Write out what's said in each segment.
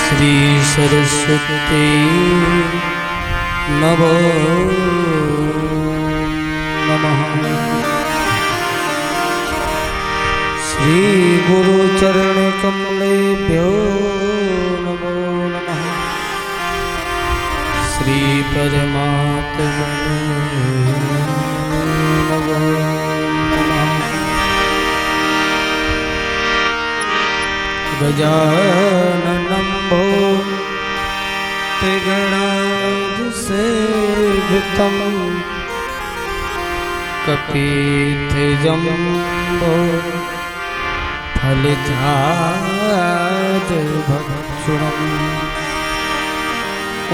श्री सरस्वती नमो नमः। श्री गुरु चरण कमलेभ्यो नमो नमः। श्री परमात्मने नमो नमः। गजाननं भूतगणाधिसेवितं कपिध्वजम्बो फलितादिभक्षणम्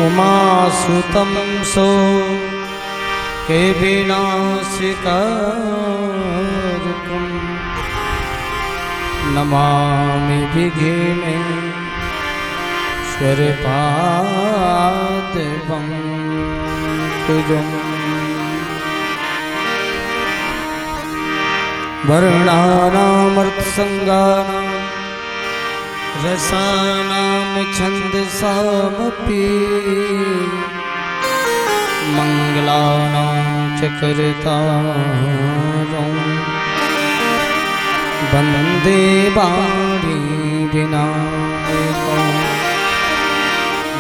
उमासुतं सो के विनाशिकारकम् नमामि विघ्नेश्वरपादपङ्कजम्। वर्णानामर्थसङ्गानां रसानां छन्दसामपि मङ्गलानां च कर्तारम् वन्दे वाणी विनायकं।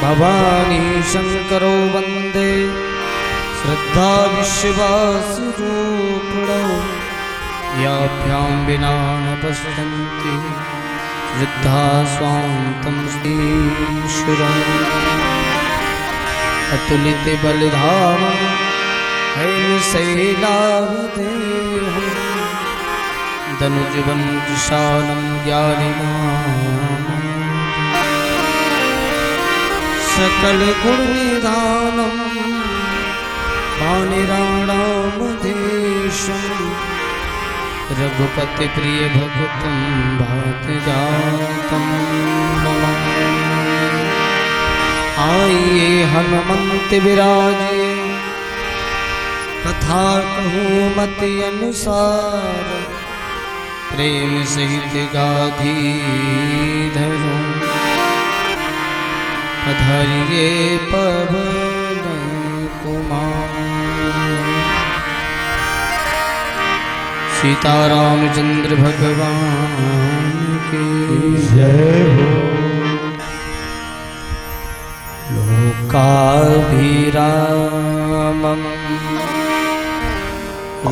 भवानी शंकरो वन्दे श्रद्धा विश्वासरूपिणो याभ्यां विना न पश्यन्ति श्रद्धा स्वान्तं श्रीश्वरम्। अतुलितबलधामं हैमशैलावदेहं धनुजवनकृशानं ज्ञानिनां सकलगुणनिधानं वाणिराणामधीशं रघुपतिप्रियभक्तं भातिजातं नमः। आइए हनुमंत विराजे कथा कहूँ मति अनुसार प्रेम सहित गाधीधरो पधारिये पवन कुमार। सीतारामचंद्र भगवान की जय हो। लोकाभिरामम्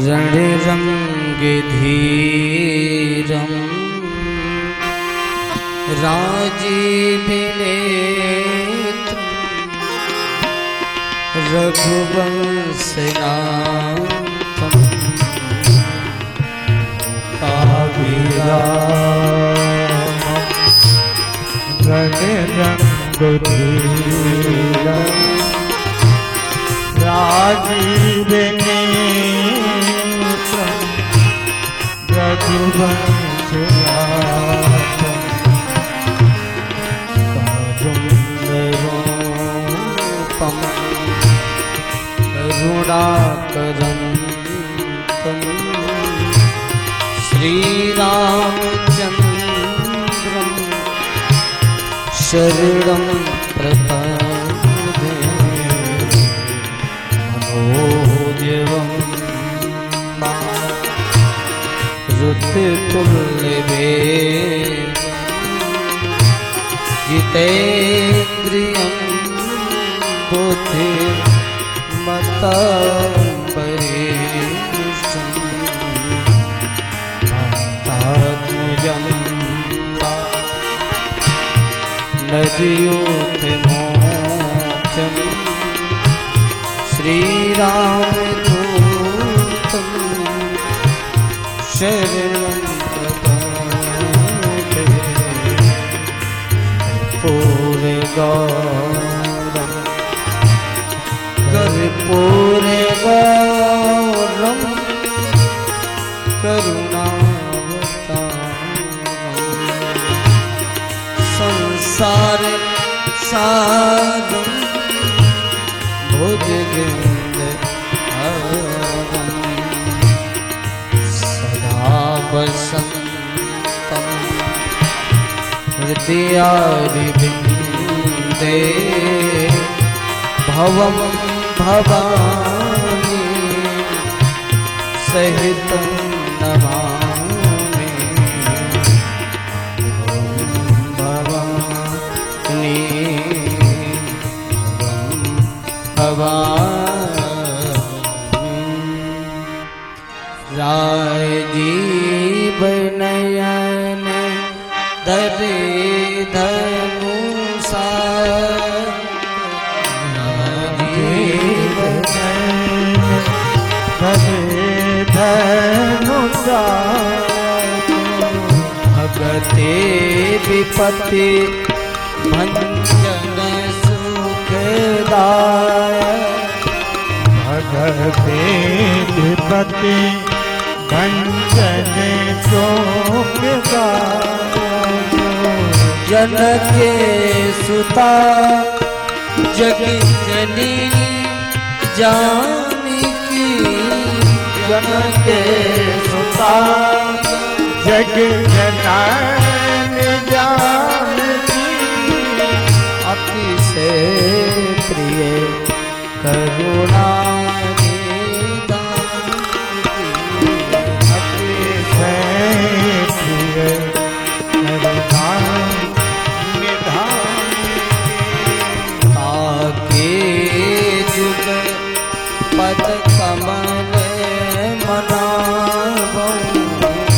रणरंगधीरम् राजीवनेत्रम् रघुवंशनाथम्। काभिरामम् रणरंगधीरम् राजीवनेत्रम् रघुवंशनाथम्। कारुण्यरूपं करुणाकरं श्रीरामचन्द्रं शरणं प्रपद्ये। मनोजवं ऋतुतुल्यवेगं जितेन्द्रियं बुद्धिमतां वरिष्ठं आत्मजं नदीयोतमोक्षं श्रीरामदूतं शरणं प्रपद्ये। कर्पूरगौरं कर्पूरगौरं करुणावतारं संसारसारं भुजगेन्द्रहारं सदा वसन्तं हृदयारविन्दे वन्दे भवं भवानी सहितं नमामि भवानी राजीव नयन दरे धनुषा राजीव धनुषा भगते विपत्ति भंजन सुखदाय भगते विपत्ति भंजन सुखदाय जनके सुता जग जननी जानकी जनके सुता जग जननी जानकी अतिशय प्रिय करुणा पद कमल मनावो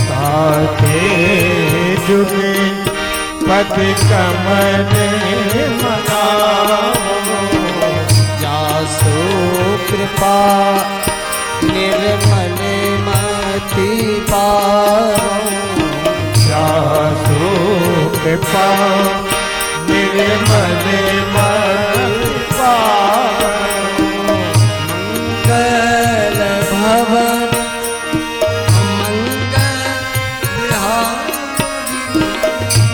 ताके जुग पद कमल मनावो जासु कृपा निर्मल मति पारो जासु कृपा निर्मल मति पारो मंगल भवन मंगल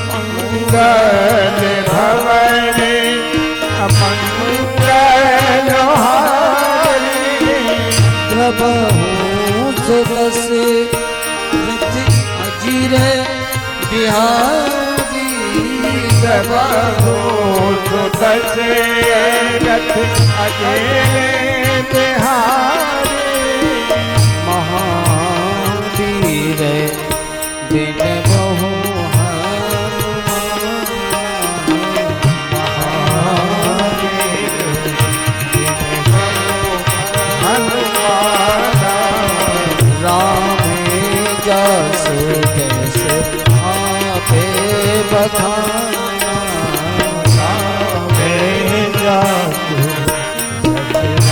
मंगल भवन मंगल प्रभु सुदस रथ अजीर बिहारी प्रभु सुदस रथ अजीर बिहारी महावीर दिन बहु राम जसु कैसे आपे बखाना राम जसु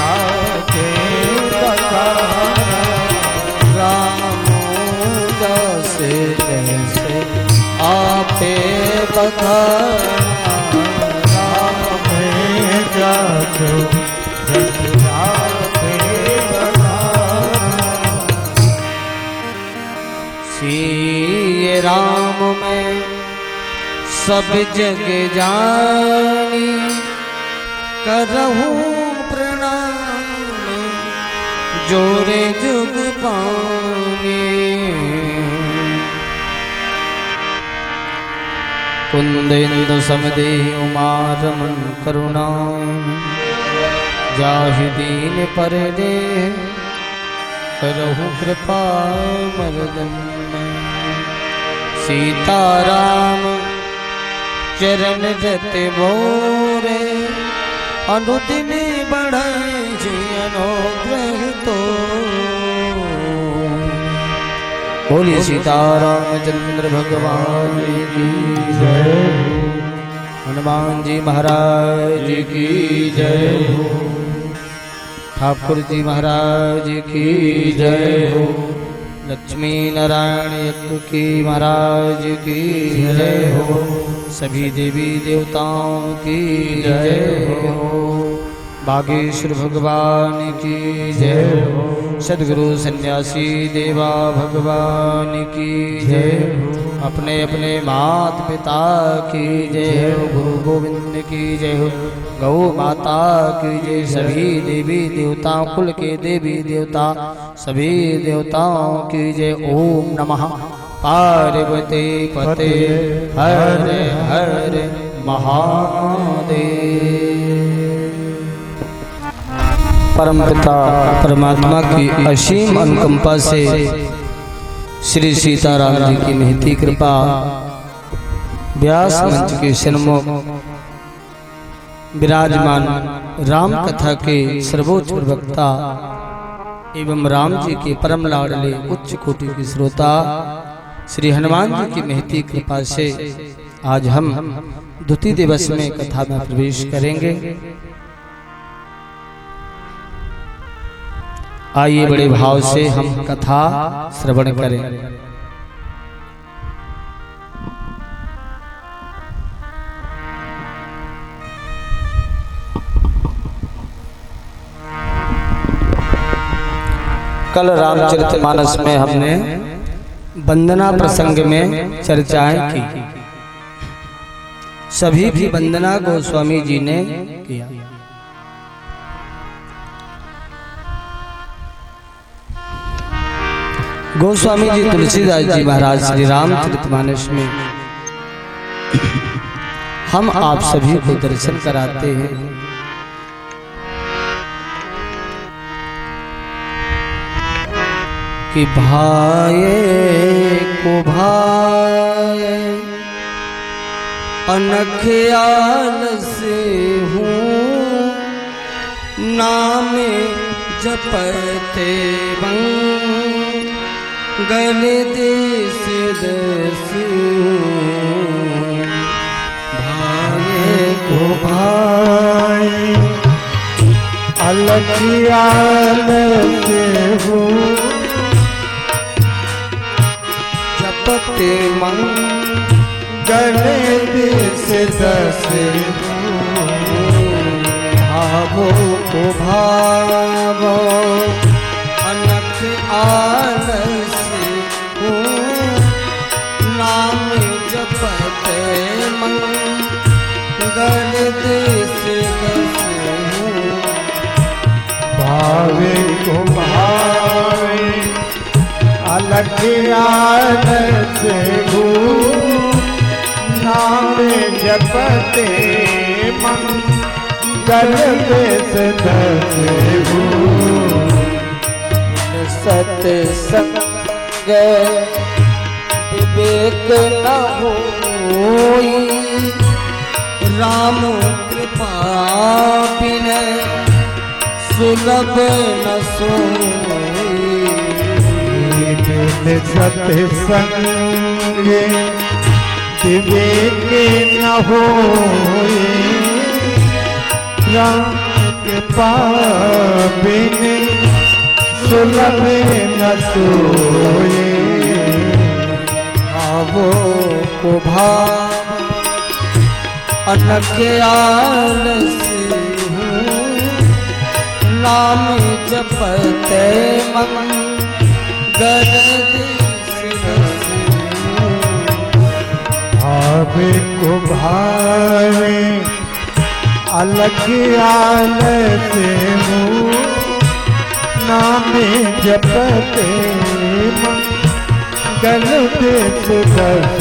आपे बखाना राम जैसे जैसे आपे बखाना राम जसु आपे श्री राम में सब जग जानी करहूँ प्रणाम जोरे जुग पानी कुंदेन्दु समदे उमारमन करुणा जाहि दीन पर दे करहु कृपा मर्दन सीताराम चरण रत मोरे अनुदिन बढ़ाए जी अनुग्रह तो बोलिए सीतारामचंद्र भगवान की जय हनुमान जी महाराज की जय हो ठाकुर जी महाराज की जय हो लक्ष्मी नारायण यज्ञ की महाराज की जय हो सभी देवी देवताओं की जय हो बागेश्वर भगवान की जय हो सद्गुरु सन्यासी देवा भगवान की जय हो अपने अपने माता पिता की जय हो गुरु गोविंद की जय हो गौ माता की जय सभी देवी देवताओं कुल के देवी देवता सभी देवताओं की जय ओम नमः पार्वती पते हर हर महादेव। परम पिता परमात्मा की असीम अनुकंपा से श्री सीताराम जी की महती कृपा व्यास मंच के सन्मुख विराजमान राम कथा के सर्वोच्च प्रवक्ता एवं राम जी के परम लाडले उच्च कोटि के श्रोता श्री हनुमान जी की महती कृपा से आज हम द्वितीय दिवस में कथा में प्रवेश करेंगे। आइए बड़े भाव से हम कथा श्रवण करें। कल रामचरितमानस में हमने वंदना प्रसंग में चर्चाएं की। सभी भी वंदना गोस्वामी जी ने किया। गोस्वामी जी तुलसीदास जी महाराज श्री रामचरितमानस में हम आप सभी को दर्शन कराते हैं। कि भाये को भाये अनख आलसे हूँ नाम जपते मंगल देश दस भाये को भाये अलख आलसे हूँ जपते मंगल देश दस भावो को भावो अनख आलस हूँ नाम जपते मंगल देश दस भावे को भावे अलख आलस हूँ नाम जपते मंगल देश दस सत्संग विवेक न होई राम कृपा बिन सुलभ न सोई। सत्संग विवेक न होए राम कृपा बिन सुलभ न सोए। भावो को भाव अनख आलस हूँ नाम जपते मंगल देश दस भावे को भावे अलख आलस हूँ नाम जपते मंगल देश दस।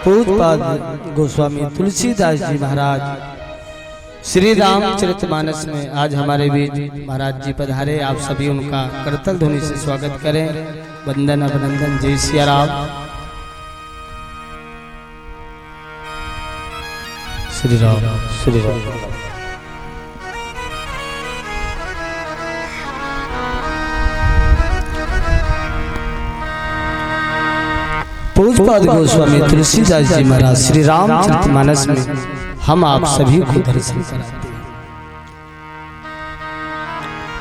पूज्यपाद गोस्वामी तुलसीदास जी महाराज श्री रामचरितमानस में आज हमारे बीच महाराज जी पधारे। आप सभी उनका करतल ध्वनि से स्वागत करें। वंदन अभिनंदन। जय सिया राम। श्री राम श्री राम। पूज्यपाद गोस्वामी तुलसीदास जी महाराज श्री रामचरितमानस में हम आप सभी को दर्शन कराते हैं।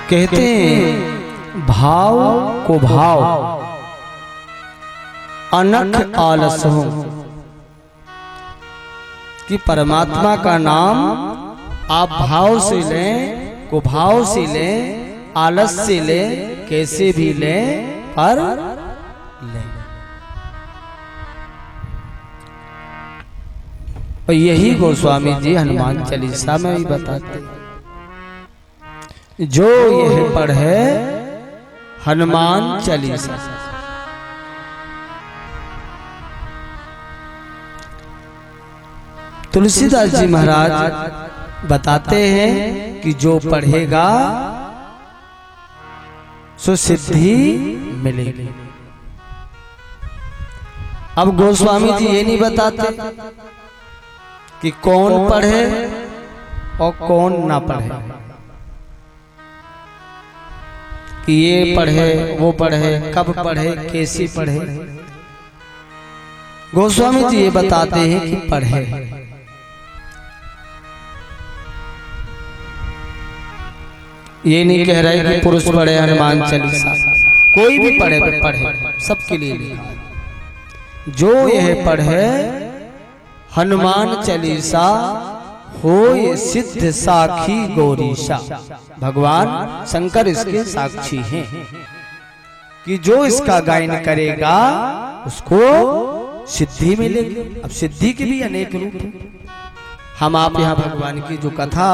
कहते हैं भाव को भाव अनख आलस हो कि परमात्मा का नाम आप भाव से लें, को भाव से लें, आलस से लें, कैसे भी लें पर लें। और यही गोस्वामी जी हनुमान चालीसा में भी बताते हैं, जो यह पढ़े हनुमान चालीसा तुलसीदास जी महाराज बताते हैं कि जो पढ़ेगा सो सिद्धि मिलेगी। अब गोस्वामी जी ये नहीं बताते कि कौन पढ़े और कौन ना पढ़े, कि ये पढ़े वो पढ़े, कब पढ़े कैसे पढ़े। गोस्वामी जी ये बताते हैं कि पढ़े। ये नहीं कह रहे कि पुरुष पढ़े हनुमान चालीसा, कोई भी पढ़े पढ़े, सबके लिए लिखा है। जो यह पढ़े हनुमान चालीसा होय सिद्ध साखी गौरीशा। भगवान शंकर इसके साक्षी हैं कि जो इसका गायन करेगा उसको सिद्धि मिलेगी। अब सिद्धि के भी अनेक रूप हैं। हम आप यहाँ भगवान की जो कथा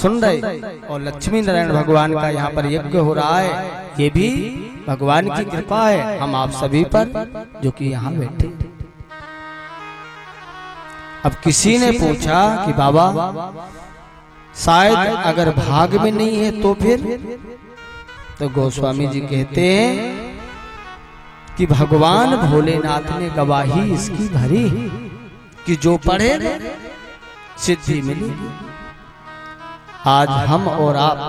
सुन रहे और लक्ष्मी नारायण भगवान का यहाँ पर यज्ञ हो रहा है, ये भी भगवान की कृपा है हम आप सभी पर जो कि यहाँ बैठे। अब किसी ने पूछा कि बाबा शायद अगर भाग में नहीं है तो फिर, तो गोस्वामी जी कहते हैं कि भगवान भोलेनाथ ने गवाही इसकी भरी कि जो पढ़े सिद्धि मिलेगी। आज हम और आप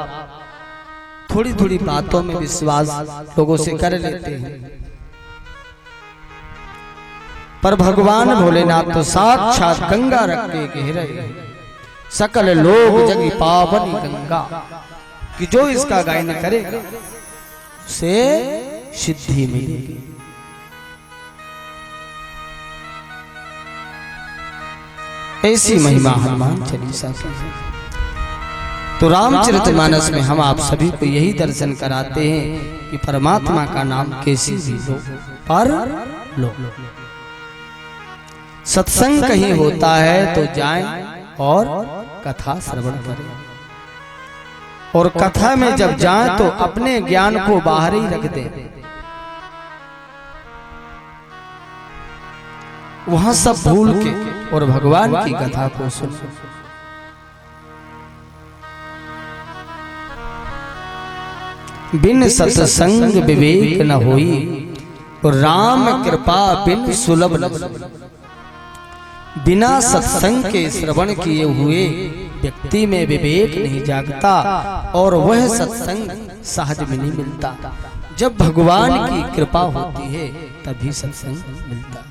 थोड़ी थोड़ी बातों में विश्वास लोगों से कर लेते हैं, पर भगवान भोलेनाथ तो साक्षात गंगा रख के कह रहे हैं, सकल लोग जगी पावनी गंगा, कि जो इसका गायन करेगा उसे सिद्धि मिलेगी। ऐसी महिमा हनुमान चालीसा की है। तो रामचरितमानस में हम आप सभी को यही दर्शन कराते हैं कि परमात्मा का नाम कैसी भी लो पर लो। सत्संग कहीं होता है तो जाएं और कथा श्रवण करें, और कथा में जब जाएं तो अपने ज्ञान को बाहर ही रख दें, वहां सब भूल के और भगवान की कथा को सुनो। बिन सत्संग विवेक न होई, और राम कृपा बिन सुलभ न। बिना सत्संग के श्रवण किए हुए व्यक्ति में विवेक नहीं जागता, और वह सत्संग सहज में नहीं मिलता। जब भगवान की कृपा होती है तभी सत्संग मिलता है।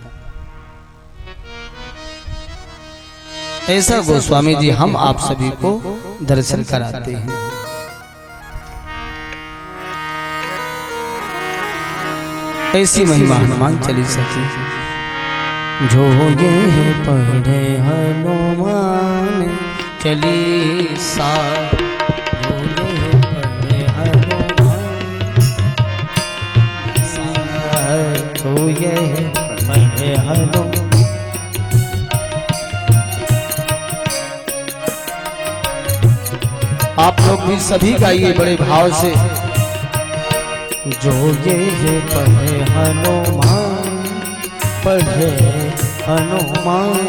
ऐसा गोस्वामी जी हम आप सभी को दर्शन कराते हैं। ऐसी महिमा हनुमान चालीसा की। जो ये पढ़े हनुमान चालीसा, जो ये पढ़े हनुमान, तो ये पढ़े हनुमान। आप लोग भी सभी गाइए बड़े भाव से। जो ये पढ़े हनुमान, पढ़े हनुमान,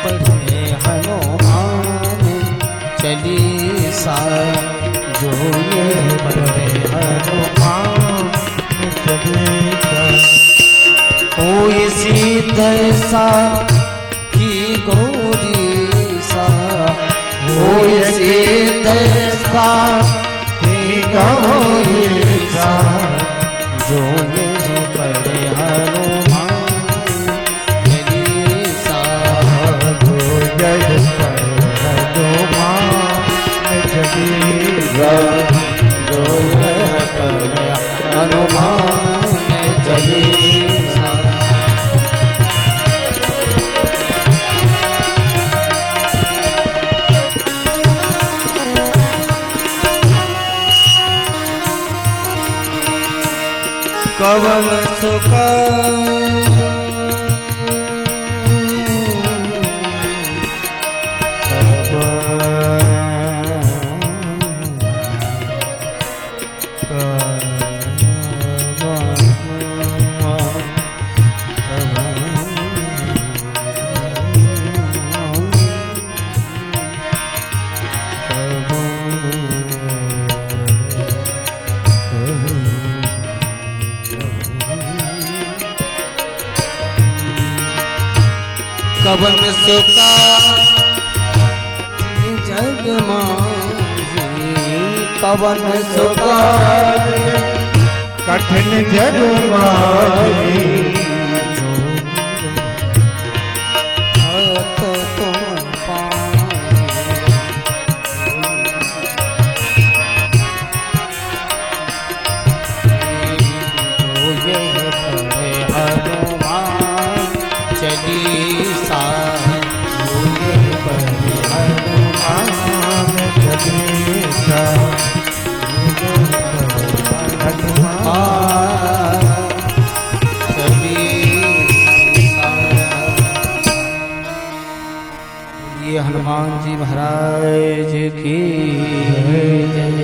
पढ़े हनुमान चालीसा, जो ये पढ़े हनुमान चालीसा, कोई सीधे सा की गौरीसा, कोई सीधे सा की गौरीसा, जो ये पढ़े हनुमान चालीसा, जो ये पढ़े हनुमान चालीसा, जो ये पढ़े हनुमान चालीसा। कवन सुख कवन सुका जग माही कवन सुका कठिन जग माही तो तुम हनुमान चालीसा हनुमान चालीसा ये हनुमान जी महाराज की जय।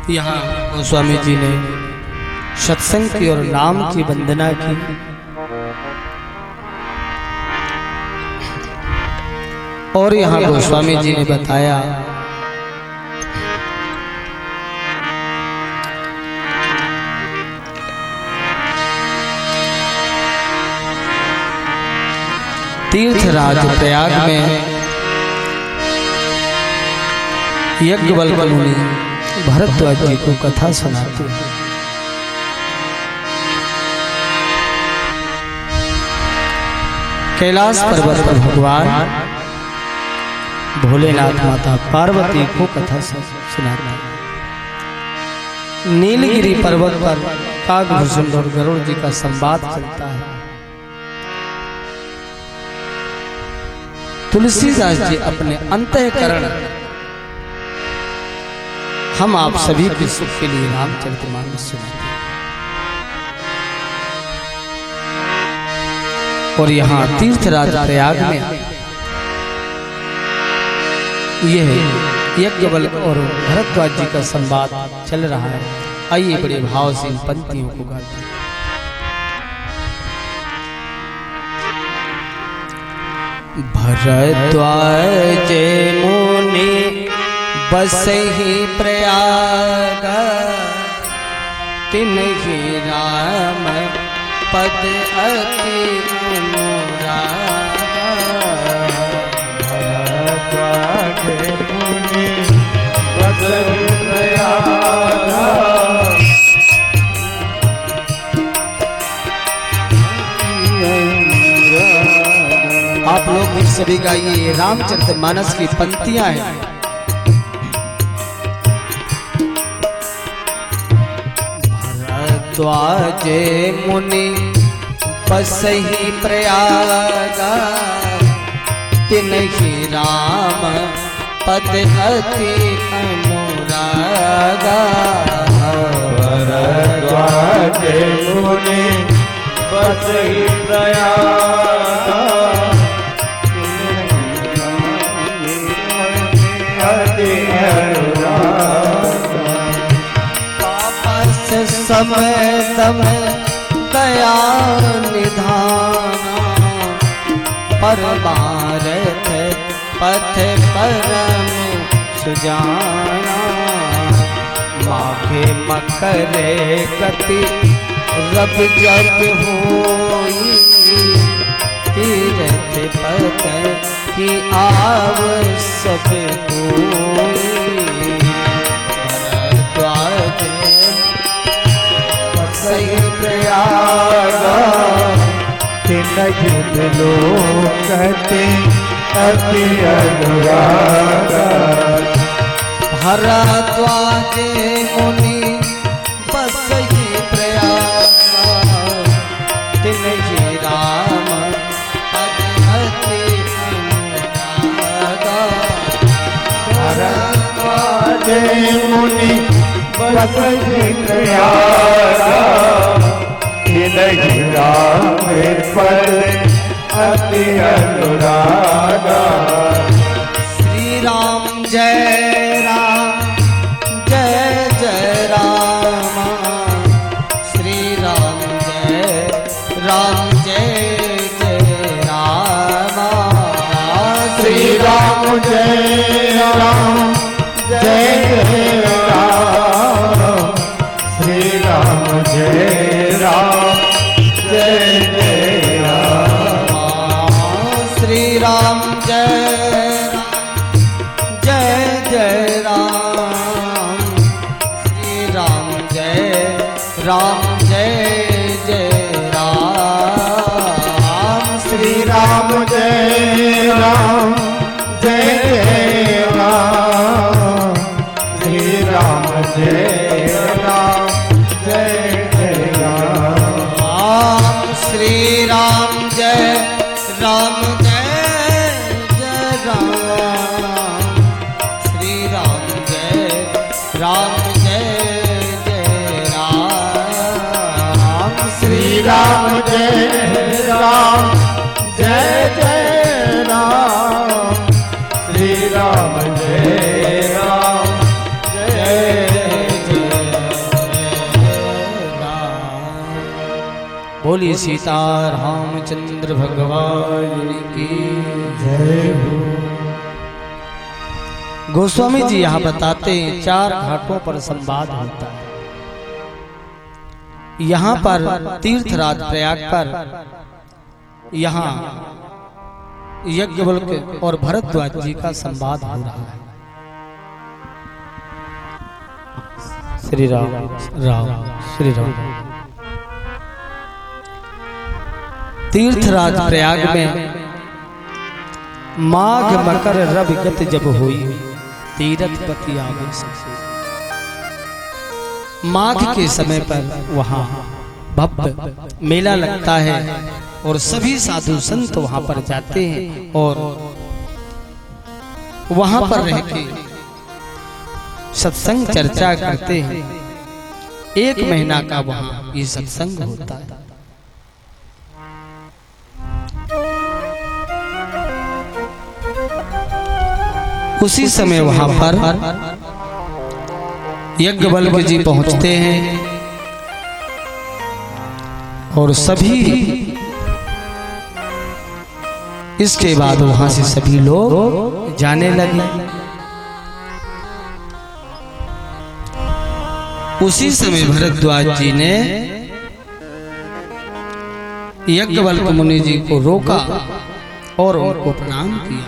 यहाँ गोस्वामी जी ने सत्संग की और नाम की वंदना की। और यहाँ गोस्वामी जी ने बताया तीर्थराज प्रयाग में यज्ञवल्क्य मुनि भरद्वाज जी को कथा सुनाते हैं। कैलाश पर्वत पर भगवान भोलेनाथ माता पार्वती को कथा सुनाते हैं। नीलगिरी पर्वत पर कागभूषण और गरुड़ जी का संवाद चलता है। तुलसीदास जी अपने अंतःकरण हम आप सभी के सुख के लिए रामचरितमानस सुनाते हैं। और यहाँ तीर्थराज प्रयाग में यह यज्ञवल्क्य और भरद्वाज जी का संवाद चल रहा है। आइए बड़े भाव से इन पंक्तियों को गाते हैं। भरद्वाज मुनि बसहि प्रयाग तिन्हि राम पद अति अनुराग। भरद्वाज मुनि बसहि प्रयाग आप लोग भी सभी गाइए। रामचरितमानस की पंक्तियां हैं। भरद्वाज मुनि बसहि प्रयाग तिन्हि राम पद अति अनुराग। भरद्वाज मुनि बसहि प्रयाग समय तम दया निधाना परमारथ पथ परम सुजाना। माघे मकरे गति रब जब होई तीरथ पथ की आव सब कोई। भरद्वाज बसहि प्रयाग तिन्हि लोकते अति अनुराग। भरद्वाज मुनि बसहि प्रयाग तिन्हि राम पद अति अनुराग। भरद्वाज मुनि बसहि प्रयाग तिन्हि राम पद अति अनुराग। श्री राम जय राम जय जय राम। श्री राम जय जय राम। श्री राम जय राम जय जय राम। श्री राम जय राम जय जय राम। श्री राम जय राम जय जय राम। श्री राम जय राम जय जय राम। श्री राम जय राम जय जय राम। श्री राम जय राम जय जय राम। श्री राम जय राम जय जय राम। श्री राम जय राम जय जय राम। बोलिए सीता रामचंद्र भगवान की जय हो। गोस्वामी जी यहाँ बताते हैं 4 घाटों पर संवाद होता है। यहाँ पर तीर्थराज प्रयाग पर यहाँ यज्ञवल्क्य और भरद्वाज जी का संवाद हो रहा है। श्री राम राम श्री राम। तीर्थराज प्रयाग में माघ मकर रवि गत जब हुई तीरथ पति आवेश। माघ के समय पर वहाँ भव्य मेला लगता है और सभी साधु संत वहाँ पर जाते हैं और वहाँ पर रह के सत्संग चर्चा करते हैं। 1 महीना का वहाँ ये सत्संग होता है। उसी समय वहां पर यज्ञवल्क्य जी पहुंचते हैं और सभी इसके बाद वहां से सभी लोग जाने लगे। उसी समय भरद्वाज जी ने यज्ञवल्क्य मुनि जी को रोका और उनको प्रणाम किया।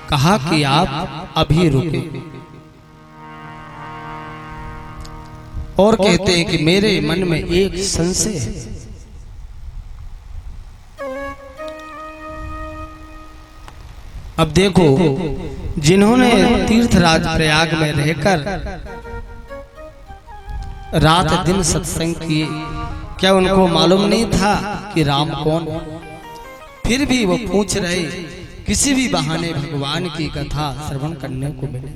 कहा कि आप अभी रुके और कहते हैं कि मेरे मन में एक संशय है। अब देखो, जिन्होंने तीर्थराज प्रयाग में रहकर रात दिन सत्संग किए, क्या उनको मालूम नहीं था कि राम कौन? फिर भी वो पूछ रहे किसी भी बहाने भगवान की कथा श्रवण करने को मिले।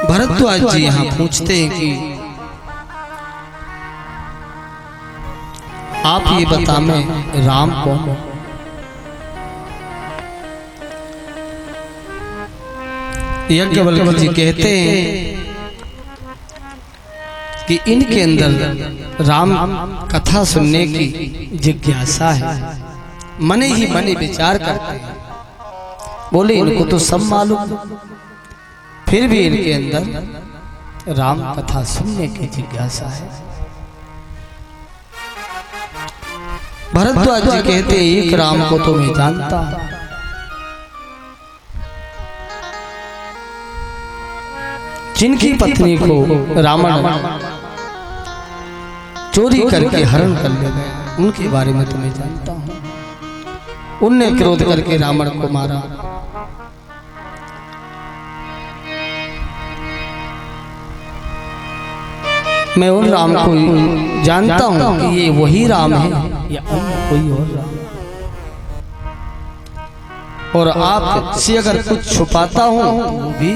भरद्वाज जी यहाँ पूछते हैं कि आप ये बता मैं राम कौन? यज्ञवल्क्य जी कहते हैं कि इनके अंदर राम कथा सुनने की जिज्ञासा है। मने ही मने विचार करते हैं। बोले इनको तो सब मालूम, फिर भी इनके अंदर राम कथा सुनने की जिज्ञासा है। भरद्वाज जी कहते एक राम को तो मैं जानता हूं, जिनकी पत्नी को रावण चोरी करके हरण कर ले गया, उनके बारे में तो मैं जानता हूं। उनने क्रोध करके रावण को मारा। मैं उन राम को जानता हूं कि ये वही राम है या अन्य कोई और राम। और आप से अगर कुछ छुपाता हूं वो भी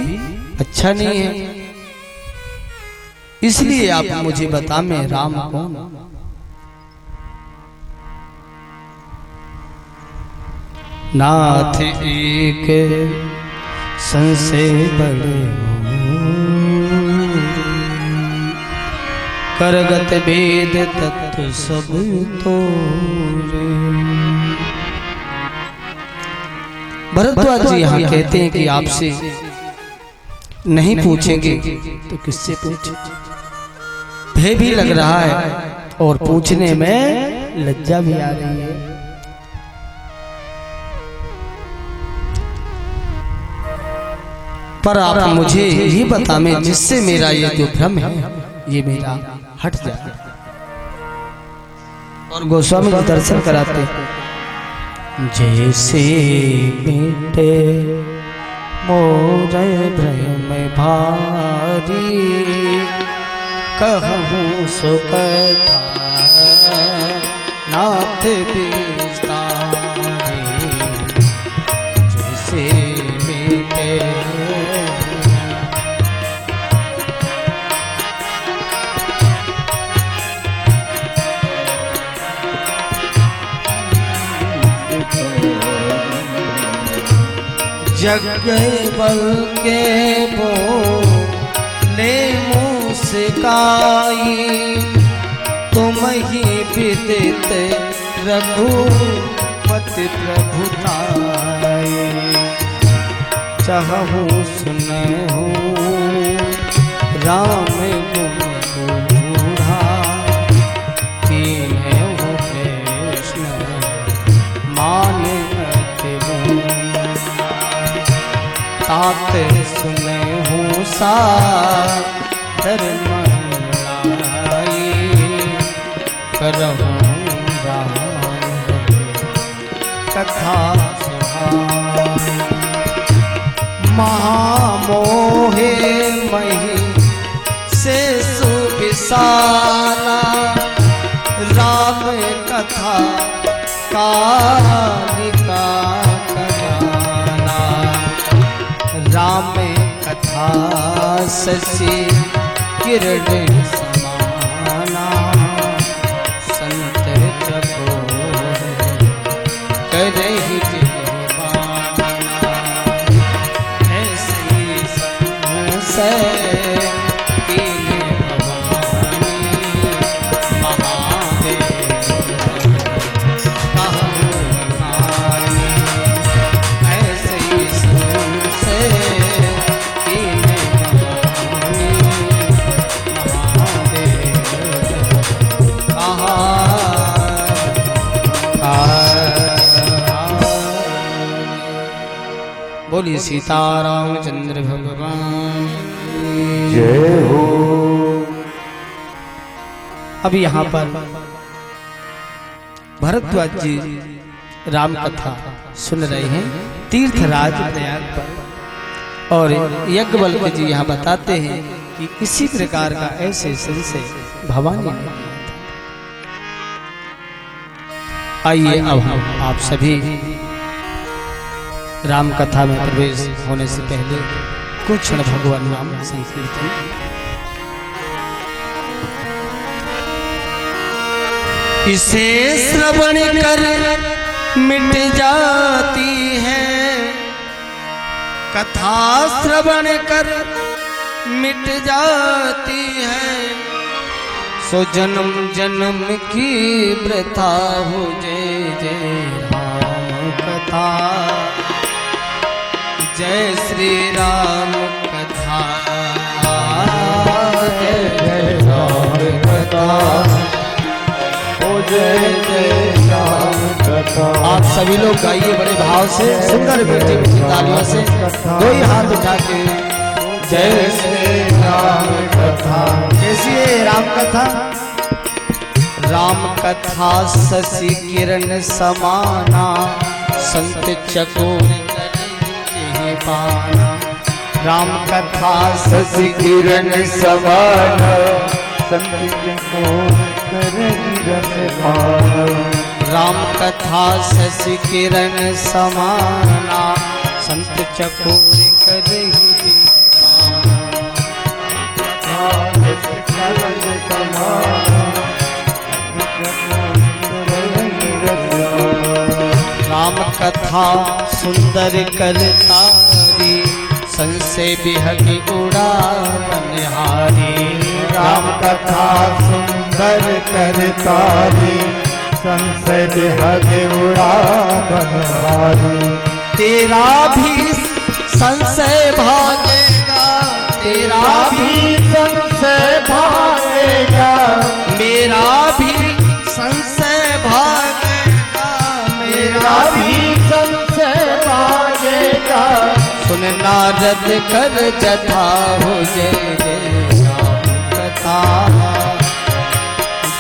अच्छा नहीं है, इसलिए आप मुझे बता मैं राम कौन? नाथ एक संशय बड़े करगत वेद तत्व सब तोरे। भरद्वाज जी यहाँ कहते हैं कि आपसे नहीं पूछेंगे तो किससे पूछें? भय भी लग रहा है और पूछने में लज्जा भी आ रही है। पर आप मुझे ये बता में जिससे मेरा ये जो भ्रम है ये मेरा हट जाए। और गोस्वामी जी दर्शन कराते जैसे मिटे मोरे भ्रम भारी कहूँ सुकथा नाथ विस्तारे जैसे मिटे जग बल के बोले मुस्काई तुम ही विदित रघुपति प्रभुताई चाहूँ सुनहूँ राम गुण बूढ़ा कीन्हे हो कृष्ण माने तात सुने हूँ सादर मलाई करहूँ राम कथा सुहाई महामोहे मही से सुविसाना राम कथा कालिका राम कथा शशि किरण समाना संत चकोर करहि जीवाना ऐसी संशय कीन्हे भवानी महादेव कहूँ नानी ऐसी संशय बोलिए सीतारामचंद्र भगवान जय हो। अभी यहाँ पर भरद्वाज जी राम कथा सुन रहे हैं तीर्थराज प्रयाग पर, और यज्ञवल्क्य जी यहाँ बताते हैं कि इसी प्रकार का ऐसे संशय भवानी ने। आइए अब हम आप सभी राम कथा में प्रवेश होने से पहले कुछ क्षण भगवान नाम संकीर्तन। इसे श्रवण कर मिट जाती है कथा, श्रवण कर मिट जाती है, सो जन्म जन्म की वृथा हो जय जय राम कथा, जय श्री राम कथा, जय जय राम कथा, ओ जय जय राम कथा। आप सभी लोग गाइए बड़े भाव से, सुंदर मीठी मीठी तालियों से, दो ही हाथ उठा के जय श्री राम कथा। कैसी है राम कथा? राम कथा शशि किरण समाना, संत चकोर पाना। राम कथा शशि किरण समाना, संत चकोर पाना। राम कथा शशि किरण समाना, संत चकोर करहि राम कथा सुंदर करतारी, संशय बिहग उड़ा बनिहारी। राम कथा सुंदर करतारी, संशय बिहग उड़ा बनिहारी। तेरा भी संशय भागेगा, तेरा भी संशय भागेगा, मेरा भी संशय भागेगा, मेरा भी संशय भागेगा। तो सुन नारद कर जथा हो जय जय राम कथा,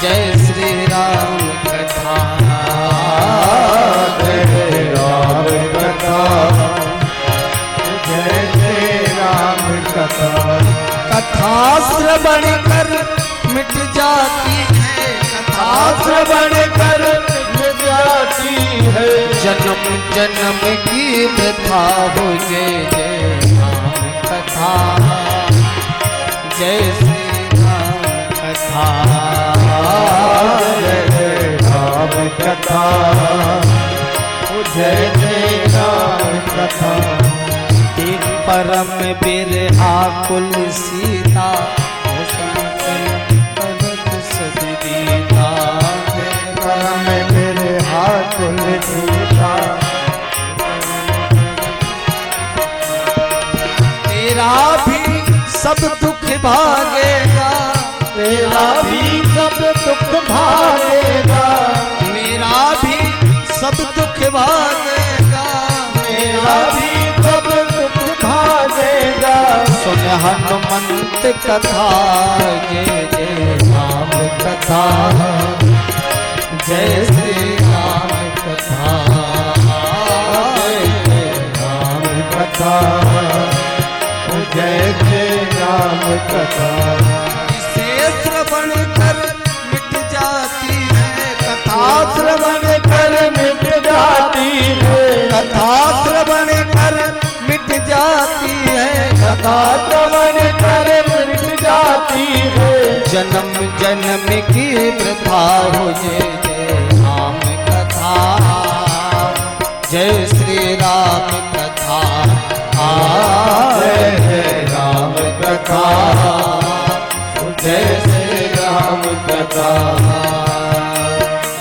जय श्री राम कथा, जय राम कथा, जय जय राम कथा। कथा श्रवण कर मिट जाती है, कथा श्रवण कर मिट जाती है, जन्म जन्म की वृथा हो जय जय राम कथा, जय श्री राम कथा, जय जय राम कथा, जय जय राम कथा। एक परम बिरहा कुल सीता, परम बिरहा कुल सीता, तेरा भी सब दुख भागेगा, तेरा भी सब दुख भागेगा, मेरा भी सब दुख भागेगा, मेरा भी सब दुख भागेगा। सुन हनुमंत कथा, जय जय राम कथा, जय श्री राम कथा, जय जय राम कथा, जय जय राम कथा। इसे श्रवण कर मिट जाती है कथा, श्रवण कर मिट जाती है, कथा श्रवण कर मिट जाती है, कथा श्रवण कर मिट जाती है। जन्म जन्म की वृथा हो जय जय राम कथा, जय श्री राम कथा, जय जय राम कथा, जय जय राम कथा,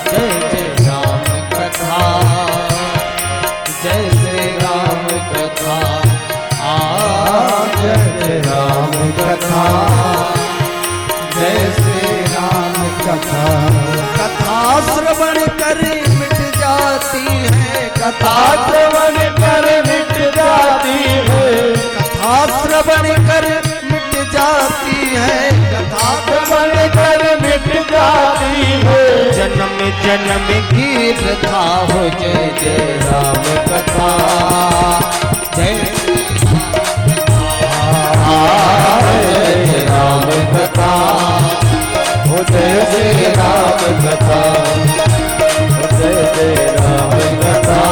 जय जय राम कथा, जय श्री राम कथा, जय जय राम कथा, जय श्री राम कथा। कथा श्रवण कर मिट जाती है, कथा श्रवण कर मिट जाती है, कथा श्रवण कर मिट जाती है, कथा श्रवण कर मिट जाती है। जन्म जन्म की वृथा हो जय जय राम कथा, जय जय राम कथा, हो जय जय राम कथा, हो जय जय राम कथा,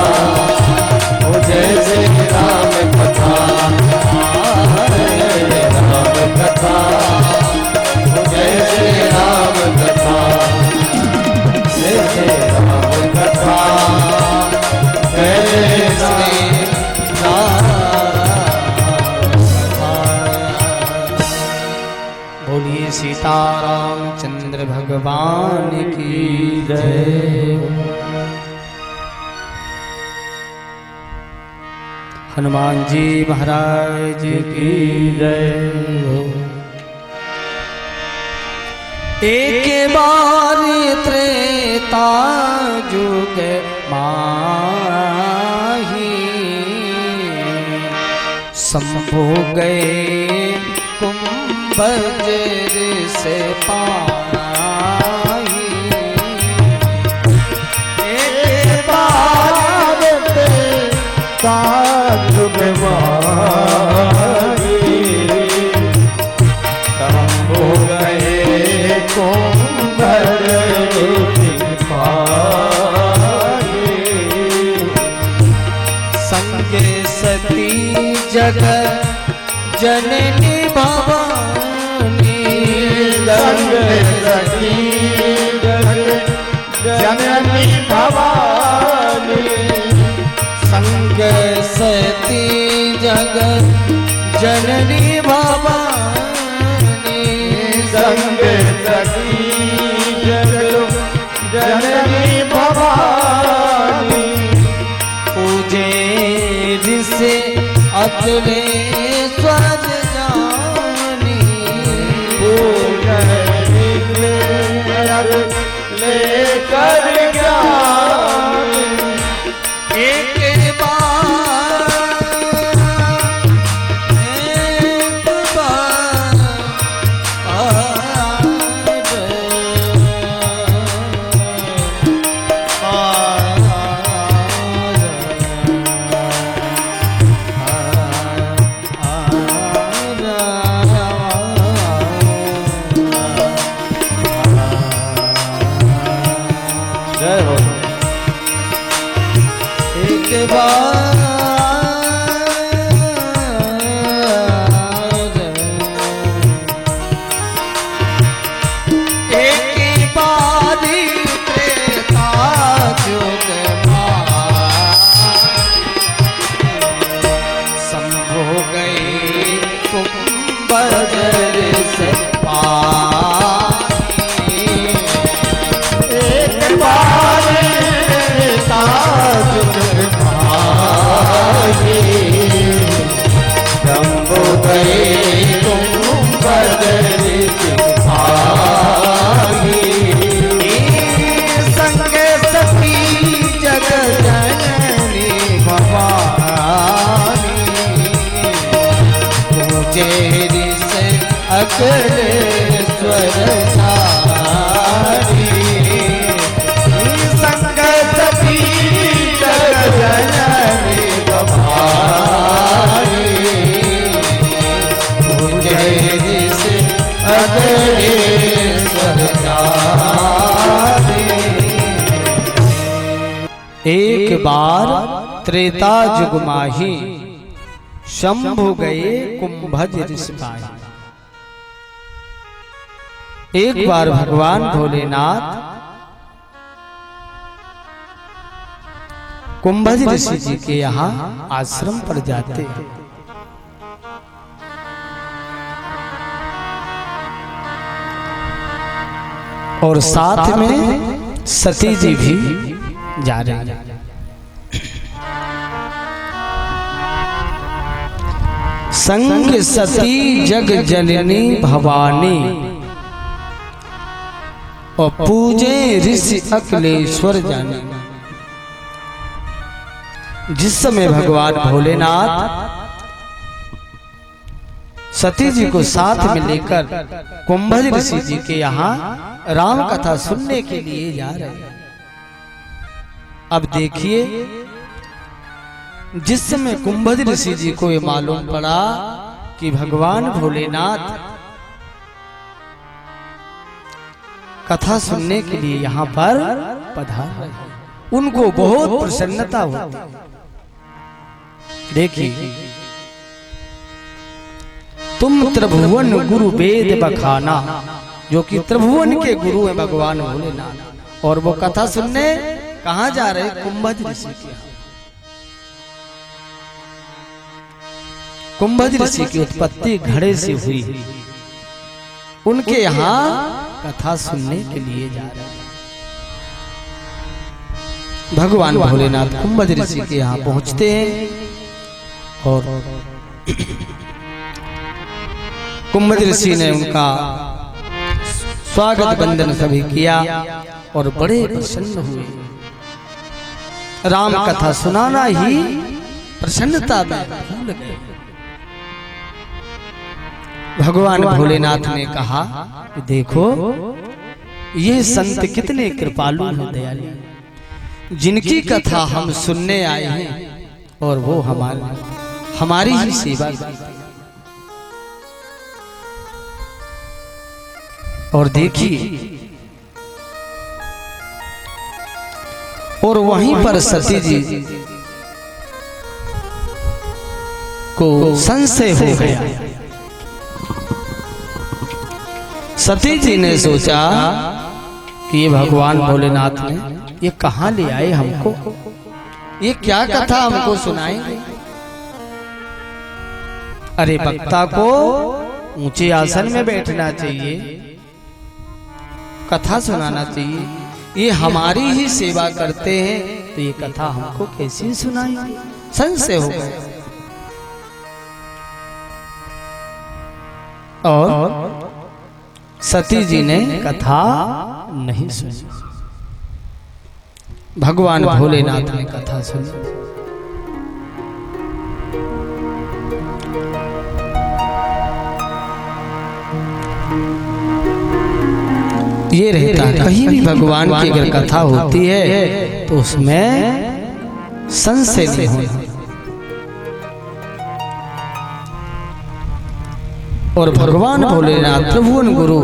हो जय जय राम कथा, जय राम कथा, हो जय जय राम कथा, जय जय राम कथा, जय जय श्री राम कथा। बोलिए सीताराम चंद्र भगवान की जय। हनुमान जी महाराज की जय। एक बार त्रेता जुग माही, शंभु गए कुंभज से पाही। एक बार जुग माही, शंभु गए कुंभज पाही। संगे सती जगत जननी भवानी, संग सती जगत जननी भवानी। संग सती जगत जननी भवानी। संग सती जगत जननी भवानी। पूजे ऋषि अतुले स्वर जानी। लेकर ज्ञान एक बार से अकलेश्वर नारी संगत की जग जननी तुम्हारी पूजे जिसे अकलेश्वर नारी। एक बार त्रेता जुग माही शंभु गए कुंभज ऋषि पाही। एक बार भगवान भोलेनाथ कुंभज ऋषि जी के यहाँ आश्रम पर जाते हैं। और साथ में सती जी भी जा रहे हैं। संग सती जग जननी भवानी और पूजे ऋषि अकलेश्वर जाने। जिस समय भगवान भोलेनाथ सती जी को साथ में लेकर कुंभज ऋषि जी के यहाँ राम कथा सुनने के लिए जा रहे हैं। अब देखिए, जिस समय कुंभज ऋषि जी को ये मालूम पड़ा कि भगवान भोलेनाथ कथा सुनने के लिए यहाँ पर पधार रहे हैं, उनको बहुत प्रसन्नता होती। देखिए, तुम त्रिभुवन गुरु वेद बखाना, जो कि त्रिभुवन के गुरु है भगवान भोलेनाथ, और वो कथा सुनने कहाँ जा रहे? कुंभज ऋषि के यहाँ। कुंभज ऋषि की उत्पत्ति घड़े से हुई, उनके यहाँ कथा सुनने के लिए जा रहे हैं। भगवान भोलेनाथ कुंभज ऋषि के यहाँ पहुंचते हैं और कुंभज ऋषि ने उनका स्वागत बंदन सभी किया और बड़े प्रसन्न हुए। राम कथा सुनाना ही प्रसन्नता में भूल गए। भगवान भोलेनाथ ने कहा, देखो ये संत कितने कृपालु हैं, दयालु, जिनकी कथा हम सुनने आए हैं और वो हमारी ही सेवा करते हैं। और देखिए, और वहीं पर सती जी को संशय हो गया। सती जी ने सोचा कि ये भगवान भोलेनाथ ने ये कहाँ ले आए हमको, ये क्या कथा हमको सुनाएंगे। अरे वक्ता को ऊंचे आसन में बैठना चाहिए, कथा सुनाना चाहिए। ये हमारी ही सेवा करते हैं तो ये कथा हमको कैसी सुनाएंगे? संशय हो गया। और सती जी ने कथा नहीं सुनी। भगवान भोलेनाथ ने कथा सुनी। ये रहता है, कहीं भी भगवान की अगर कथा होती है तो उसमें संशय नहीं होना। और भगवान भोलेनाथ त्रिभुवन गुरु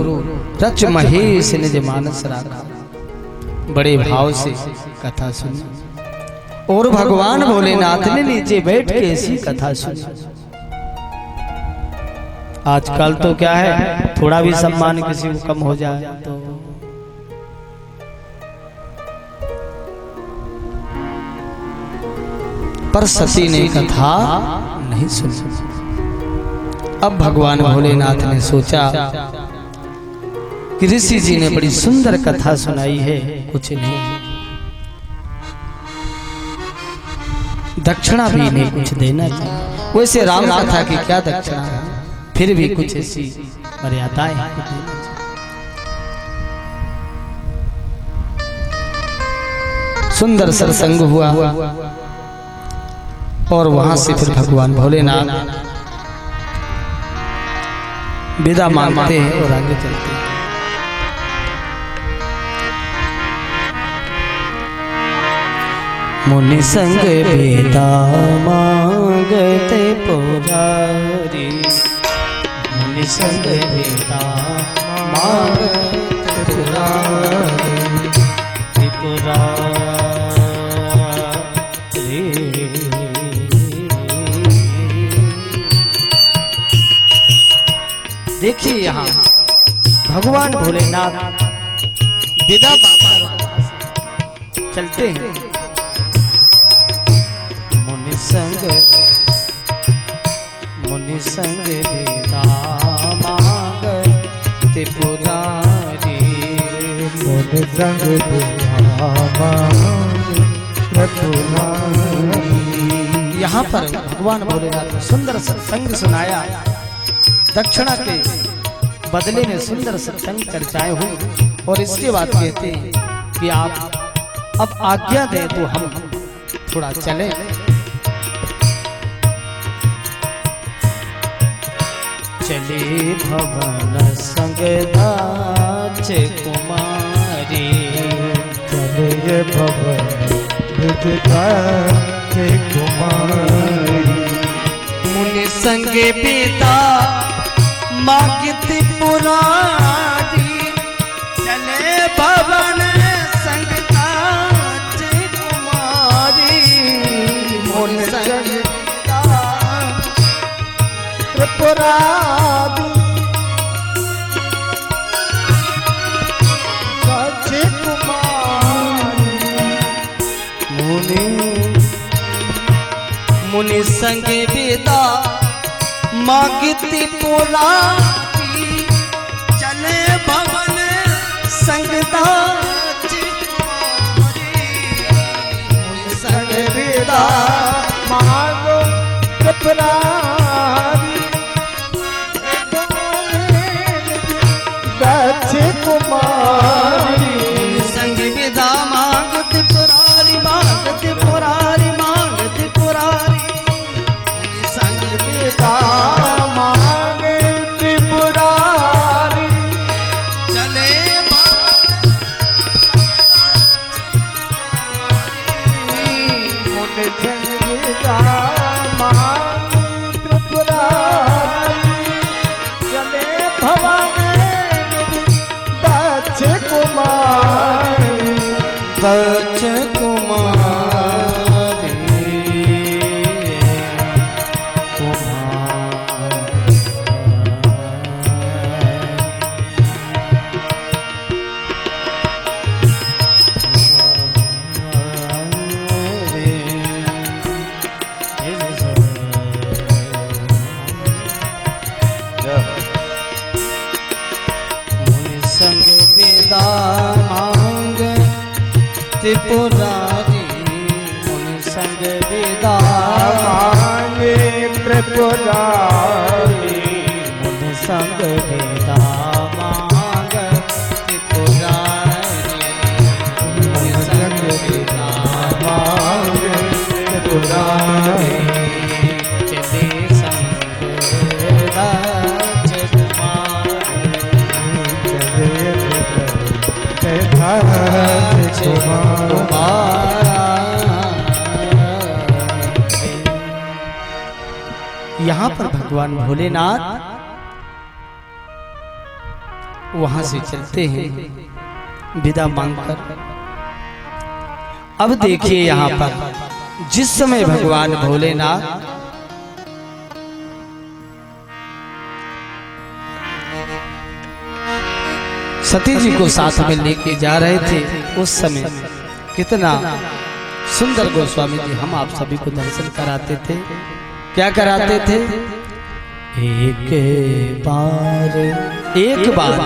रच महेश निज मानस राखा, बड़े भाव से कथा सुनी। और भगवान भोलेनाथ ने नीचे बैठ के ऐसी कथा सुनी। आजकल तो क्या है, थोड़ा भी सम्मान किसी को कम हो जाए तो पर सती ने कथा नहीं सुनी। अब भगवान भोलेनाथ ने सोचा कि ऋषि जी ने बड़ी सुंदर कथा सुनाई है, कुछ नहीं, दक्षिणा भी नहीं कुछ देना चाहिए। वैसे राम कथा की क्या दक्षिणा है, फिर भी कुछ ऐसी मर्यादाएं हैं। सुंदर सत्संग हुआ और वहां से फिर भगवान भोलेनाथ विदा मांगते हैं और आगे चलते हैं। मुनि संग विदा मांगते पुजारी, मुनि संग विदा मांगते पुजारी, देखिए यहाँ भगवान भोलेनाथ विदा चलते हैं। मुनि संग विदा मांगते पुजारी, मुनि संग विदा मांगते पुजारी। यहाँ पर भगवान भोलेनाथ ने सुंदर सत्संग सुनाया। दक्षिणा के बदले में सुंदर सत्संग चर्चाएं हुई और इसके बाद कहते हैं कि आप अब आज्ञा दें तो हम थोड़ा चले। चले भवन संग दाचे कुमारी, चले भवन दाचे कुमारी। मुनि संग पिता मांगते पुरारी, चले भवन संग दाचे कुमारी। मुनि संग पुरारी दाचे कुमारी। मुनि संग विदा मांगती पुरारी, चले भवन संग दाचे कुमारी। मुनि संग विदा मांगो पुरारी दाचे कुमारी। संग विदा मांगती पुरारी, मांगती पुरारी, मांगती पुरारी। संग विदा मांगती पुरारी, चले मुनि संग विदा मांगती पुरारी, चले भवन दाचे कुमारी। दाचे कुमारी, मुनि संग विदा मांगते पुरारी, मुनि संग विदा मांगे पुरारी। मुनि संग विदा मांगते पुरारी, मुनि संग विदा मांगे पुरारी। चले संग दाचे दाचे यहाँ पर भगवान भोलेनाथ वहां से चलते हैं विदा मांगकर। अब देखिए यहाँ पर जिस समय भगवान भोलेनाथ सती जी को साथ में लेके जा रहे थे, उस समय कितना सुंदर गोस्वामी जी हम आप सभी को दर्शन कराते थे। क्या कराते थे? एक बार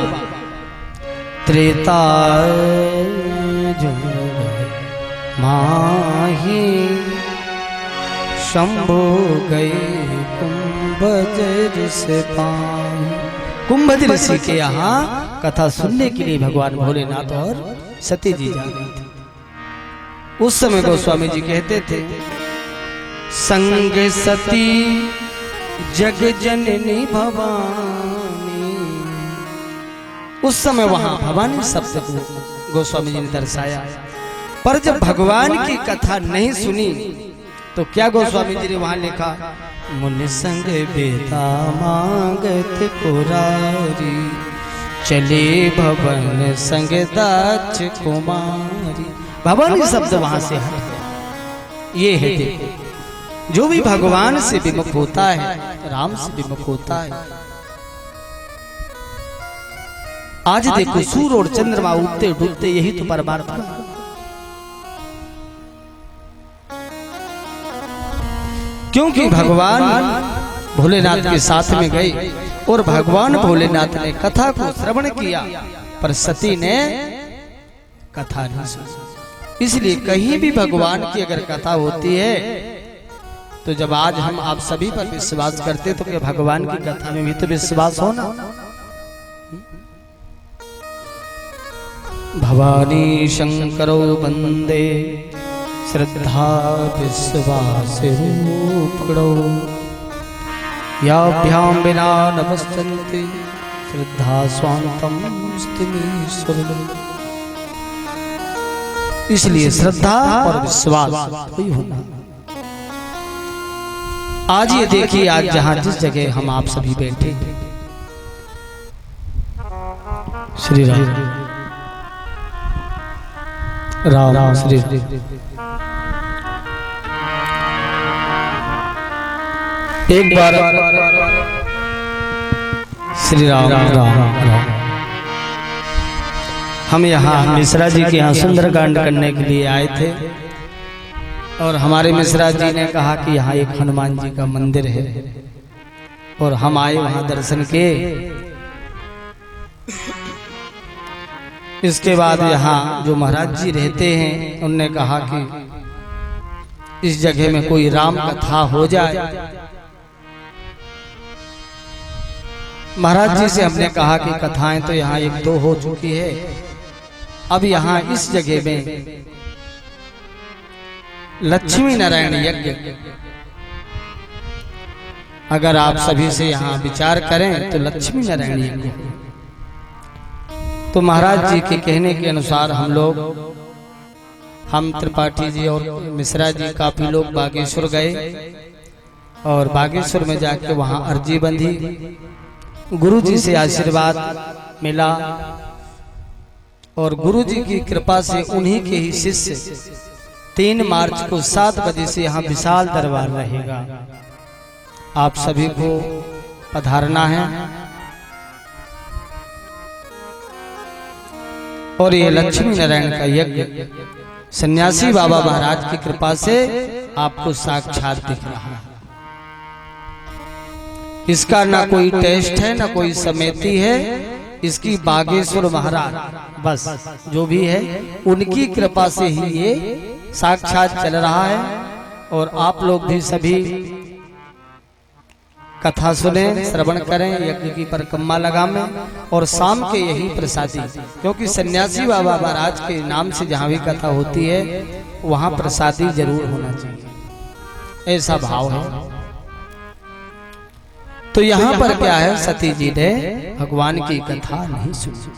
त्रेता माही शंभो गए कुंभज ऋषि पाई। कुंभज ऋषि के यहाँ कथा सुनने के लिए भगवान भोलेनाथ और सती जी जा रहे थे। उस समय गोस्वामी जी कहते थे, संग सती जग जननी भवानी, उस समय वहां भवानी शब्द को गोस्वामी जी ने दर्शाया। पर जब भगवान की कथा नहीं सुनी तो क्या गोस्वामी जी ने वहां लिखा, मुनि संग बेता मांगत पुरारी, चले भवन संग दाच कुमारी। भवानी शब्द वहां से हट गया। ये है देखो, जो भी भगवान से विमुख होता है, राम से विमुख होता है। आज देखो सूर्य और चंद्रमा उगते डूबते, यही तो परमार्थ है। क्योंकि भगवान भोलेनाथ के साथ में गए और भगवान भोलेनाथ ने कथा को श्रवण किया, पर सती ने कथा नहीं सुनी। इसलिए कहीं भी भगवान की अगर कथा होती है तो जब आज हम आप सभी पर विश्वास करते तो क्या भगवान की कथा में भी तो विश्वास हो ना। भवानी शंकरो वंदे श्रद्धा विश्वास रूपणो, याभ्याम विना नमस्तन्ते श्रद्धा स्वांतम स्तिमीश्वरम्। इसलिए श्रद्धा और विश्वास वही होना। आज ये देखिए, आज जहां जिस जगह हम आप सभी बैठे, श्री राम राम राम श्री एक बार श्री राम राम राम। हम यहाँ मिश्रा जी के यहाँ सुंदरकांड करने के लिए आए थे और हमारे मिश्रा जी ने कहा कि यहाँ एक हनुमान जी का मंदिर है और हम आए वहाँ दर्शन के। इसके बाद यहाँ जो महाराज जी रहते हैं उनने कहा कि इस जगह में कोई राम कथा हो जाए। महाराज जी से हमने कहा कि कथाएं तो यहाँ एक दो हो चुकी है, अब यहाँ इस जगह में लक्ष्मी नारायण यज्ञ अगर आप सभी से यहाँ विचार करें तो लक्ष्मी नारायण यज्ञ। तो महाराज जी के कहने के अनुसार हम त्रिपाठी जी और मिश्रा जी काफी लोग बागेश्वर गए और बागेश्वर में जाके वहां अर्जी बंधी, गुरु जी से आशीर्वाद मिला और गुरु जी की कृपा से उन्हीं के ही शिष्य 3 मार्च को 7 बजे से यहाँ विशाल दरबार रहेगा। आप सभी को पधारना है और ये लक्ष्मी नारायण का यज्ञ सन्यासी बाबा महाराज की कृपा से आपको साक्षात दिख रहा है। इसका ना कोई टेस्ट है ना कोई समिति है, इसकी बागेश्वर महाराज बस जो भी है उनकी कृपा से ही ये साक्षात चल रहा है। और आप लोग भी सभी कथा सुने, श्रवण करें, यज्ञ की परिक्रमा लगाएं और शाम के यही प्रसादी, क्योंकि सन्यासी बाबा महाराज के नाम से जहाँ भी कथा होती है वहाँ प्रसादी जरूर होना चाहिए, ऐसा भाव है। तो यहाँ पर क्या है, सती जी ने भगवान की कथा नहीं सुनी।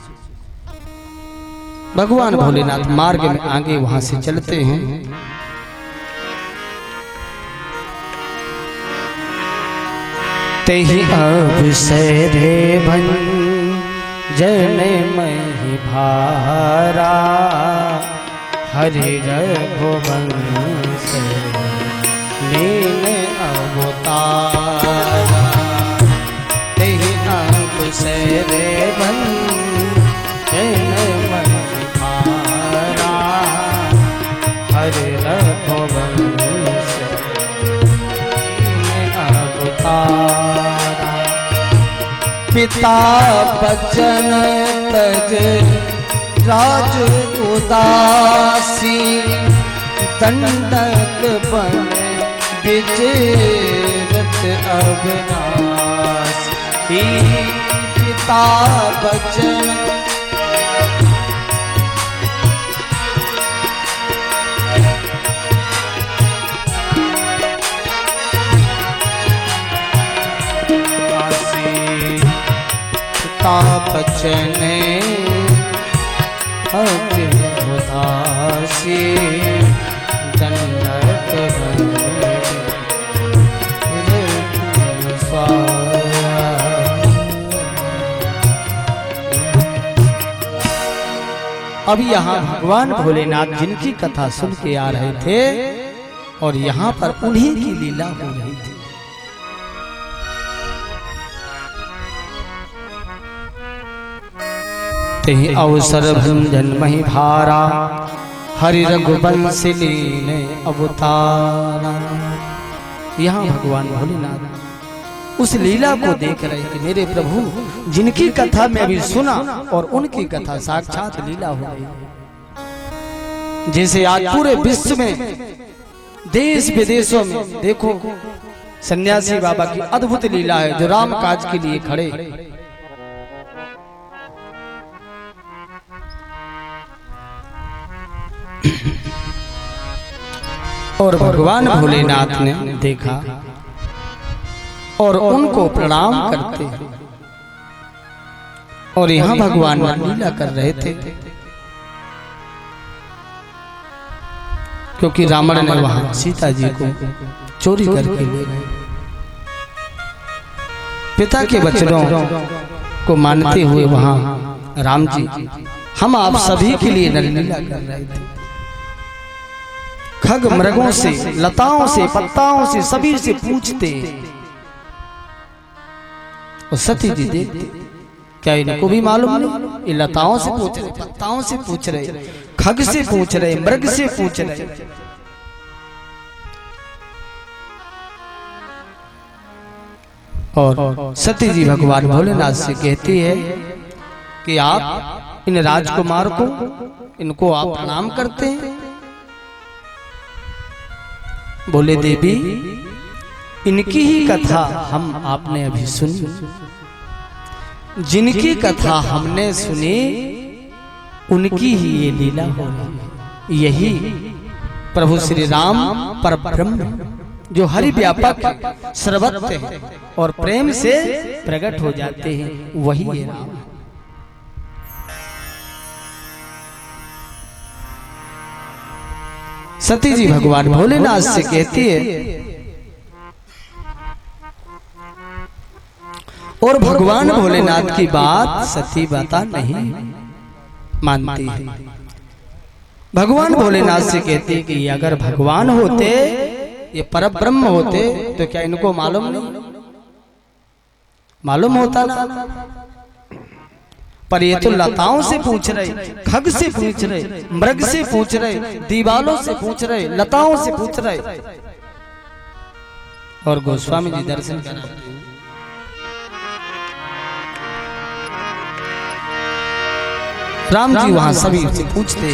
भगवान भोलेनाथ मार्ग में आगे वहां से चलते हैं। तेहि अवसरे भंजन महि भारा, हरि रघुवंश लीन अवतारा। तेहि अवसरे भंजन महि भारा, हरि रघुवंश लीन अवतारा। पिता बचन तज राज उदासी, दंडक बन विचरत अविनाशी। पिता बचन ताप चने उदासी जन्नत अब यहाँ भगवान भोलेनाथ जिनकी कथा सुन के आ रहे थे और यहाँ पर उन्हीं की लीला हो रही थी। तेहि अवसर भंजन मही भारा हरि रघुवंश लीने अवतारा। यहाँ भगवान भोलेनाथ उस लीला को देख रहे कि मेरे प्रभु जिनकी कथा मैं अभी सुना और उनकी कथा साक्षात लीला हो रही। जैसे आज पूरे विश्व में देश विदेशों में देखो सन्यासी बाबा की अद्भुत लीला है जो राम काज के लिए खड़े। और भगवान भोलेनाथ ने देखा और उनको प्रणाम करते और यहाँ भगवान लीला कर रहे थे क्योंकि रावण ने वहां सीता जी को चोरी करके ले गए। पिता के वचनों को मानते हुए वहां राम जी हम आप सभी के लिए लीला कर रहे थे। खग मृगों से लताओं से पत्ताओं से सभी से पूछते और सती जी देखते क्या इनको भी मालूम नहीं? ये लताओं से पूछ रहे, पत्ताओं से पूछ रहे, खग से पूछ रहे, मृग से पूछ रहे। और सती जी भगवान भोलेनाथ से कहती है कि आप इन राजकुमार को इनको आप प्रणाम करते हैं। बोले देवी इनकी ही कथा हम आपने अभी सुनी, जिनकी कथा हमने सुनी उनकी ही ये लीला हो रही। यही प्रभु श्री राम परब्रह्म जो हरि व्यापक सर्वत्र है और प्रेम से प्रकट हो जाते हैं, वही है राम। सती जी भगवान भोलेनाथ से कहती है और भगवान भोलेनाथ की बात सती बाता नहीं मानती है। भगवान भोलेनाथ से कहती है कि अगर भगवान होते, ये परब्रह्म होते तो क्या इनको मालूम नहीं? मालूम होता ना। पर ये तो लताओं से पूछ रहे, खग से पूछ रहे, मृग से पूछ रहे, दीवालों से पूछ रहे, लताओं से पूछ रहे। और गोस्वामी जी दर्शन कराते हैं। राम जी वहां सभी से पूछते,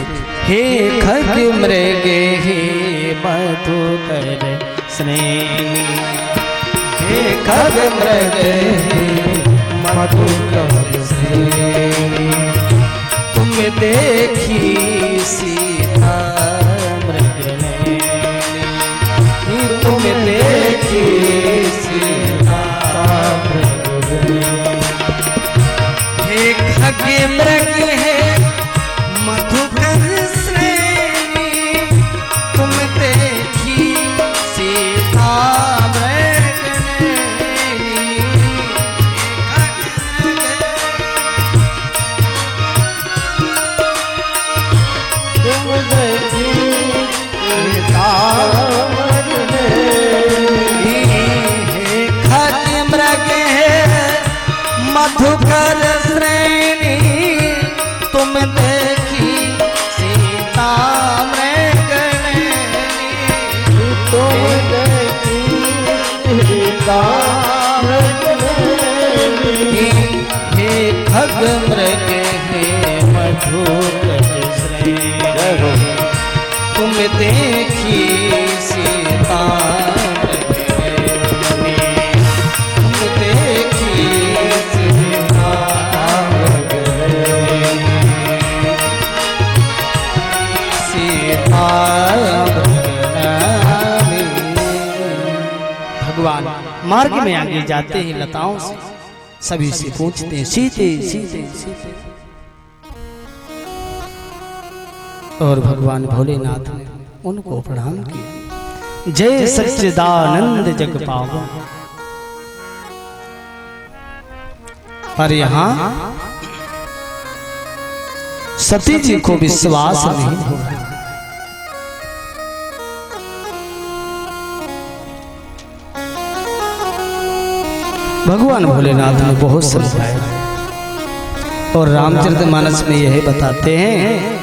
हे खग मृग हे मधुकर स्नेह, हे खग मृग हे मधुकर स्नेह, तुम देखी सीता मृग ने, तुम देखी सीता मृग ने। हे खग मृग हे मधुकर श्रेणी, तुम देखी सीता मृग ने। तुम देखी सीता मृग ने। हे खग मृग है मधुकर श्रेणी, तुम देखी सीता मृग ने, तुम देखी सीता मृग ने। हे खग मृग हे मधुकर श्रेणी, तुम देखी सीता मृग ने, तुम देखी सीता मृग ने। भगवान मार्ग में आगे जाते हैं लताओं से सभी से पूछते हैं सीते सीते सीते। और भगवान भोलेनाथ ने उनको प्रणाम किया। जय सच्चिदानंद जग पावन। पर यहां सती जी को विश्वास नहीं हो रहा। भगवान भोलेनाथ ने बहुत समझाया और रामचरितमानस में यह बताते हैं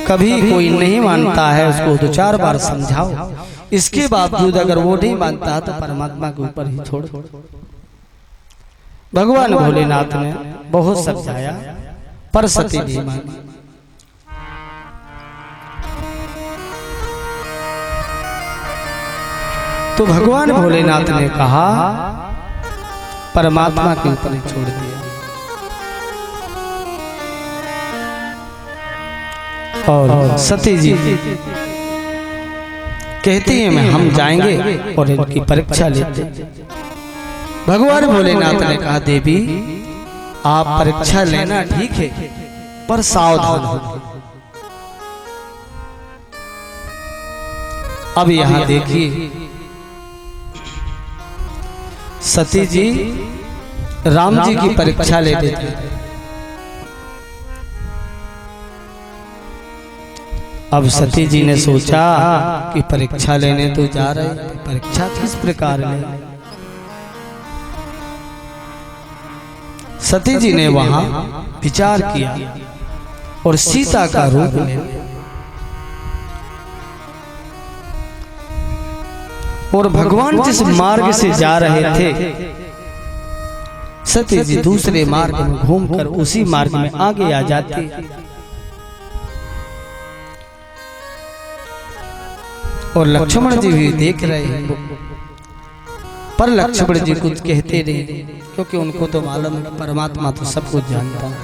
कभी कोई नहीं मानता है उसको 2-4 बार समझाओ, इसके बावजूद अगर वो नहीं मानता तो परमात्मा के ऊपर ही छोड़। भगवान भोलेनाथ ने बहुत समझाया पर सती नहीं मानी। तो भगवान भोलेनाथ ने कहा परमात्मा के ऊपर ही छोड़ दिया। और सती जी कहती हैं मैं हम जाएंगे और इनकी परीक्षा लेते। भगवान भोलेनाथ ने कहा देवी आप परीक्षा लेना ठीक है पर सावधान हो। अब यहां देखिए सती जी राम जी की परीक्षा लेते थे। अब सती जी ने सोचा कि परीक्षा लेने तो जा रहे, परीक्षा किस प्रकार ले। सती जी ने वहां विचार किया और सीता का रूप ले लिया और भगवान जिस मार्ग से जा रहे थे सती जी दूसरे मार्ग में घूमकर उसी मार्ग में आगे आ जाती। और लक्ष्मण जी भी देख रहे हैं पर लक्ष्मण जी कुछ कहते नहीं क्योंकि उनको तो मालूम है परमात्मा तो सब कुछ जानता है,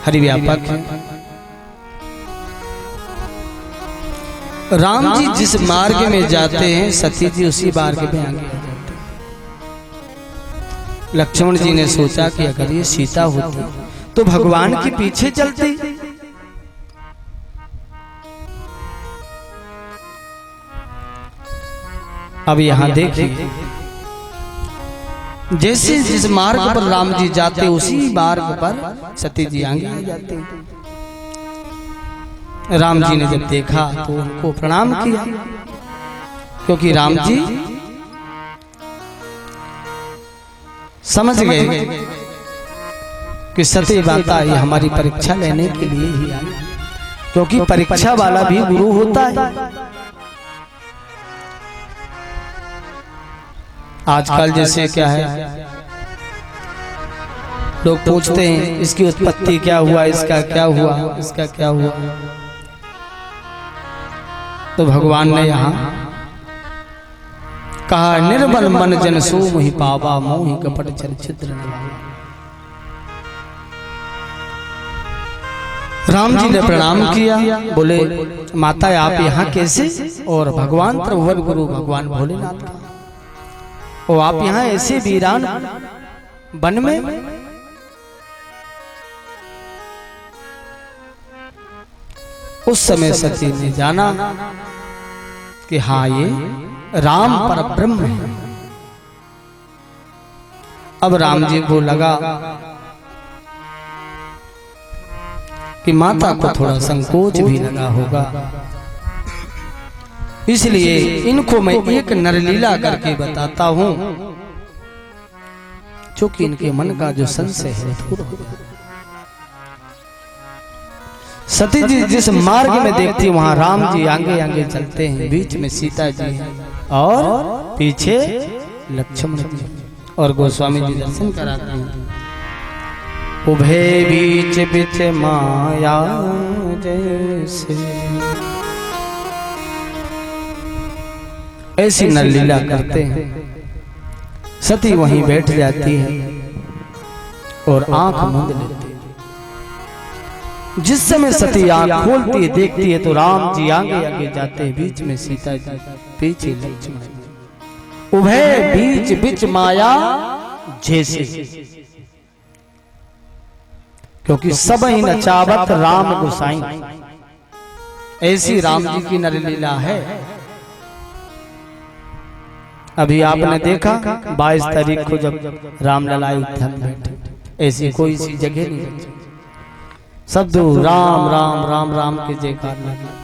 हरि व्यापक है। राम जी जिस मार्ग में जाते हैं सती जी उसी मार्ग में आगे आ जाते हैं। लक्ष्मण जी ने सोचा कि अगर ये सीता होती तो भगवान के पीछे चलती। अब यहां देखिए जैसे जिस मार्ग पर राम जी जाते उसी मार्ग पर सती जी आगे आ जाते। राम जी ने जब देखा तो उनको प्रणाम किया क्योंकि राम जी समझ गए कि सती माता ये हमारी परीक्षा लेने के लिए ही आई, क्योंकि परीक्षा वाला भी गुरु होता है। आजकल जैसे क्या है लोग पूछते हैं इसकी उत्पत्ति क्या हुआ, इसका क्या हुआ, इसका क्या हुआ। तो भगवान ने यहाँ कहा निर्मल मन जन सो मोहि पावा मोहि कपट चल छिद्र। राम जी ने प्रणाम किया, बोले माता आप यहाँ कैसे। और भगवान त्रिभुवन गुरु भगवान भोलेनाथ का और आप यहाँ ऐसे वीरान वन में। उस समय सती ने जाना कि हाँ ये राम परब्रह्म है। अब राम जी को लगा कि माता को थोड़ा संकोच भी लगा होगा, इसलिए इनको मैं एक नरलीला करके बताता हूं जो कि इनके मन का जो संशय है दूर हो जाए। सती जी जिस मार्ग में देखती वहां राम जी आगे आगे चलते हैं, बीच में सीता जी और पीछे लक्ष्मण जी और गोस्वामी जी दर्शन कराते हैं। उभे बीच बीच माया जैसे ऐसी नरलीला करते हैं। सती वहीं बैठ जाती है और आंख मूंद लेती है। जिस समय सती आंख खोलती है देखती है तो राम जी आगे आगे जाते हैं, बीच में सीता जी, पीछे लक्ष्मण जी। उभय बीच बीच माया जैसे, क्योंकि सब ही नचावत राम गोसाई, ऐसी राम जी की नरलीला है। अभी आपने देखा 22 तारीख को जब रामलला अयोध्या में बैठे, ऐसी कोई सी जगह नहीं बची, सब राम राम राम राम के जयकार लगे।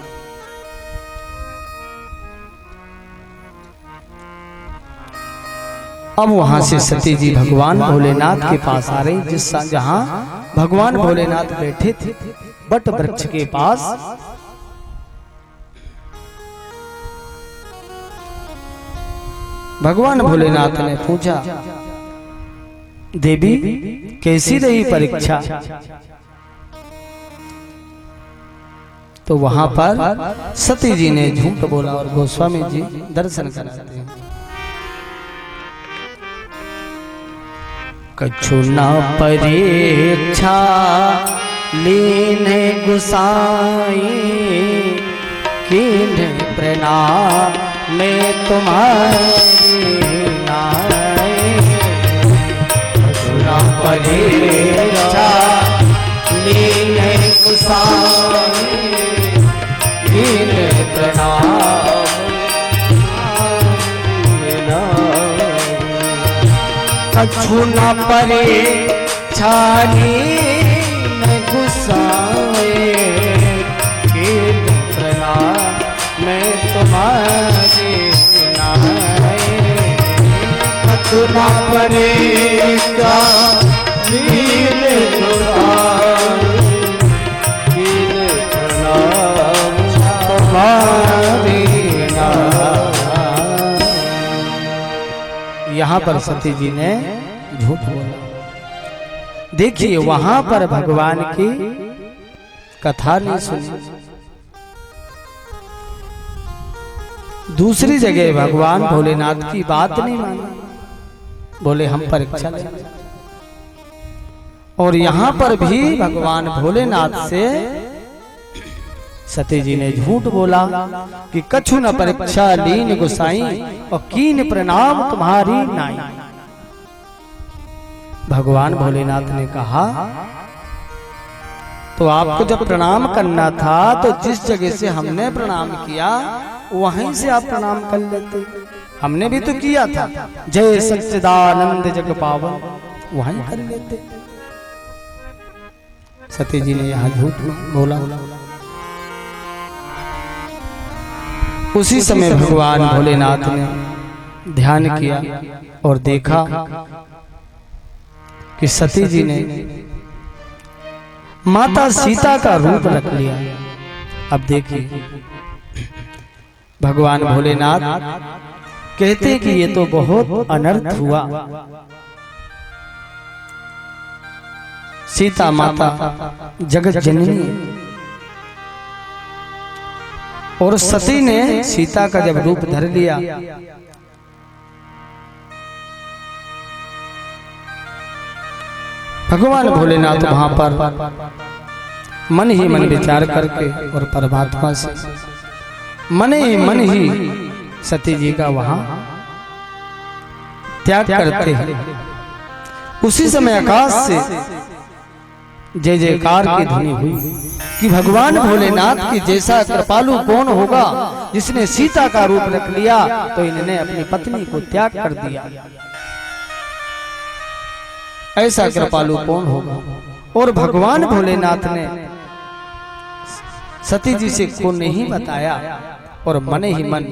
अब वहां से सती जी भगवान भोलेनाथ के पास आ रही, जिस जहां भगवान भोलेनाथ बैठे थे बट वृक्ष के पास। भगवान भोलेनाथ ने पूछा, देवी कैसी रही परीक्षा? तो वहां पर सती जी ने झूठ बोला और गोस्वामी जी दर्शन कराते हैं। कछु न परीक्षा लीने गुसाई, कीन्ह प्रणाम में तुम्हारी नाई। कछु न परीक्षा लीने गुसाई, कीन्ह प्रणाम। कछु न परीक्षा लीने गुसाई, कीन्ह प्रणाम में तुम्हारी नाई। कछु न परीक्षा लीने गुसाई, कीन्ह प्रणाम तुम्हारी नाई। यहाँ पर सती जी ने झूठ बोला। देखिए वहां पर भगवान की कथा नहीं सुनी, दूसरी जगह भगवान भोलेनाथ की बात नहीं मानी, बोले हम परीक्षा लेंगे। और यहां पर भी भगवान भोलेनाथ से सती जी ने झूठ बोला कि कछु न परीक्षा लीन गुसाई, और कीन प्रणाम तुम्हारी नाई। भगवान भोलेनाथ ने कहा, तो आपको जब प्रणाम करना था तो जिस जगह से हमने प्रणाम किया वहीं से आप प्रणाम कर लेते, हमने भी तो किया था, जय सच्चिदानंद जग पावन, वहीं कर लेते। सती जी ने यहाँ झूठ बोला। उसी समय भगवान भोलेनाथ ने ध्यान किया और देखा कि सती जी ने माता सीता का रूप रख लिया। अब देखिए भगवान भोलेनाथ कहते कि ये तो बहुत अनर्थ हुआ। सीता माता जगत जननी और सती ने सीता का जब रूप धर लिया, भगवान भोलेनाथ वहां पर मन ही मन विचार करके और परमात्मा से मन ही सती जी का वहां त्याग करते हैं। उसी समय आकाश से जय जयकार की ध्वनि हुई कि भगवान भोलेनाथ की जैसा कृपालु कौन होगा जिसने सीता का रूप रख लिया, तो इन्होंने अपनी पत्नी को त्याग कर दिया। ऐसा कृपालु कौन होगा? और भगवान भोलेनाथ ने सती जी से को नहीं बताया और मन ही मन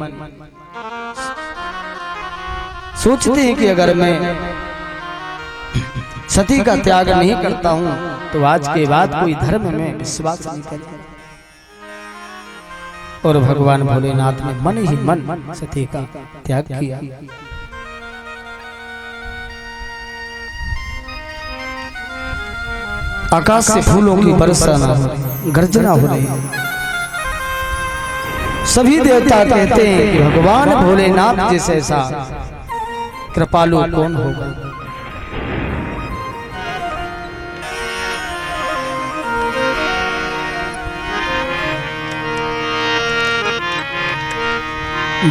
सोचते हैं कि अगर मैं सती का त्याग नहीं करता हूं तो आज के बाद कोई धर्म में विश्वास नहीं करेगा। और भगवान भोलेनाथ ने मन ही मन सती का त्याग किया। आकाश से फूलों की बरसात हो रही, गर्जना हो रही है। सभी देवता कहते हैं कि भगवान भोलेनाथ जैसे ऐसा कृपालु कौन होगा।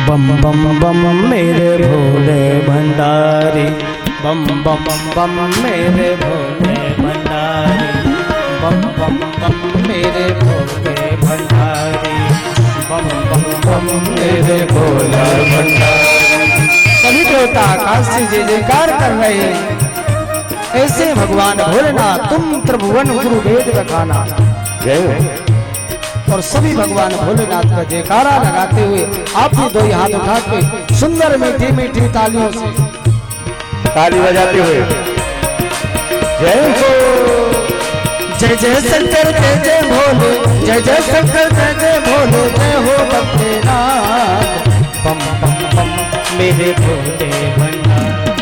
बम बम बम मेरे भोले भंडारी, बम बम बम मेरे भोले भंडारी, बम बम बम मेरे भोले भंडारी, बम बम बम मेरे भोले भंडारी। सभी देवता आकाश से जय जयकार कर रहे हैं। ऐसे भगवान भोलेनाथ तुम त्रिभुवन गुरु वेद रखाना जय। और सभी भगवान भोलेनाथ का जयकारा लगाते हुए आप भी दो हाथ उठा के सुंदर मीठी मीठी तालियों से ताली बजाते हुए जय हो। जय जय शंकर जय जय भोले, जय जय शंकर जय जय भोले, जय हो भक्तनाथ। बम बम बम मेरे भोले भंडारी,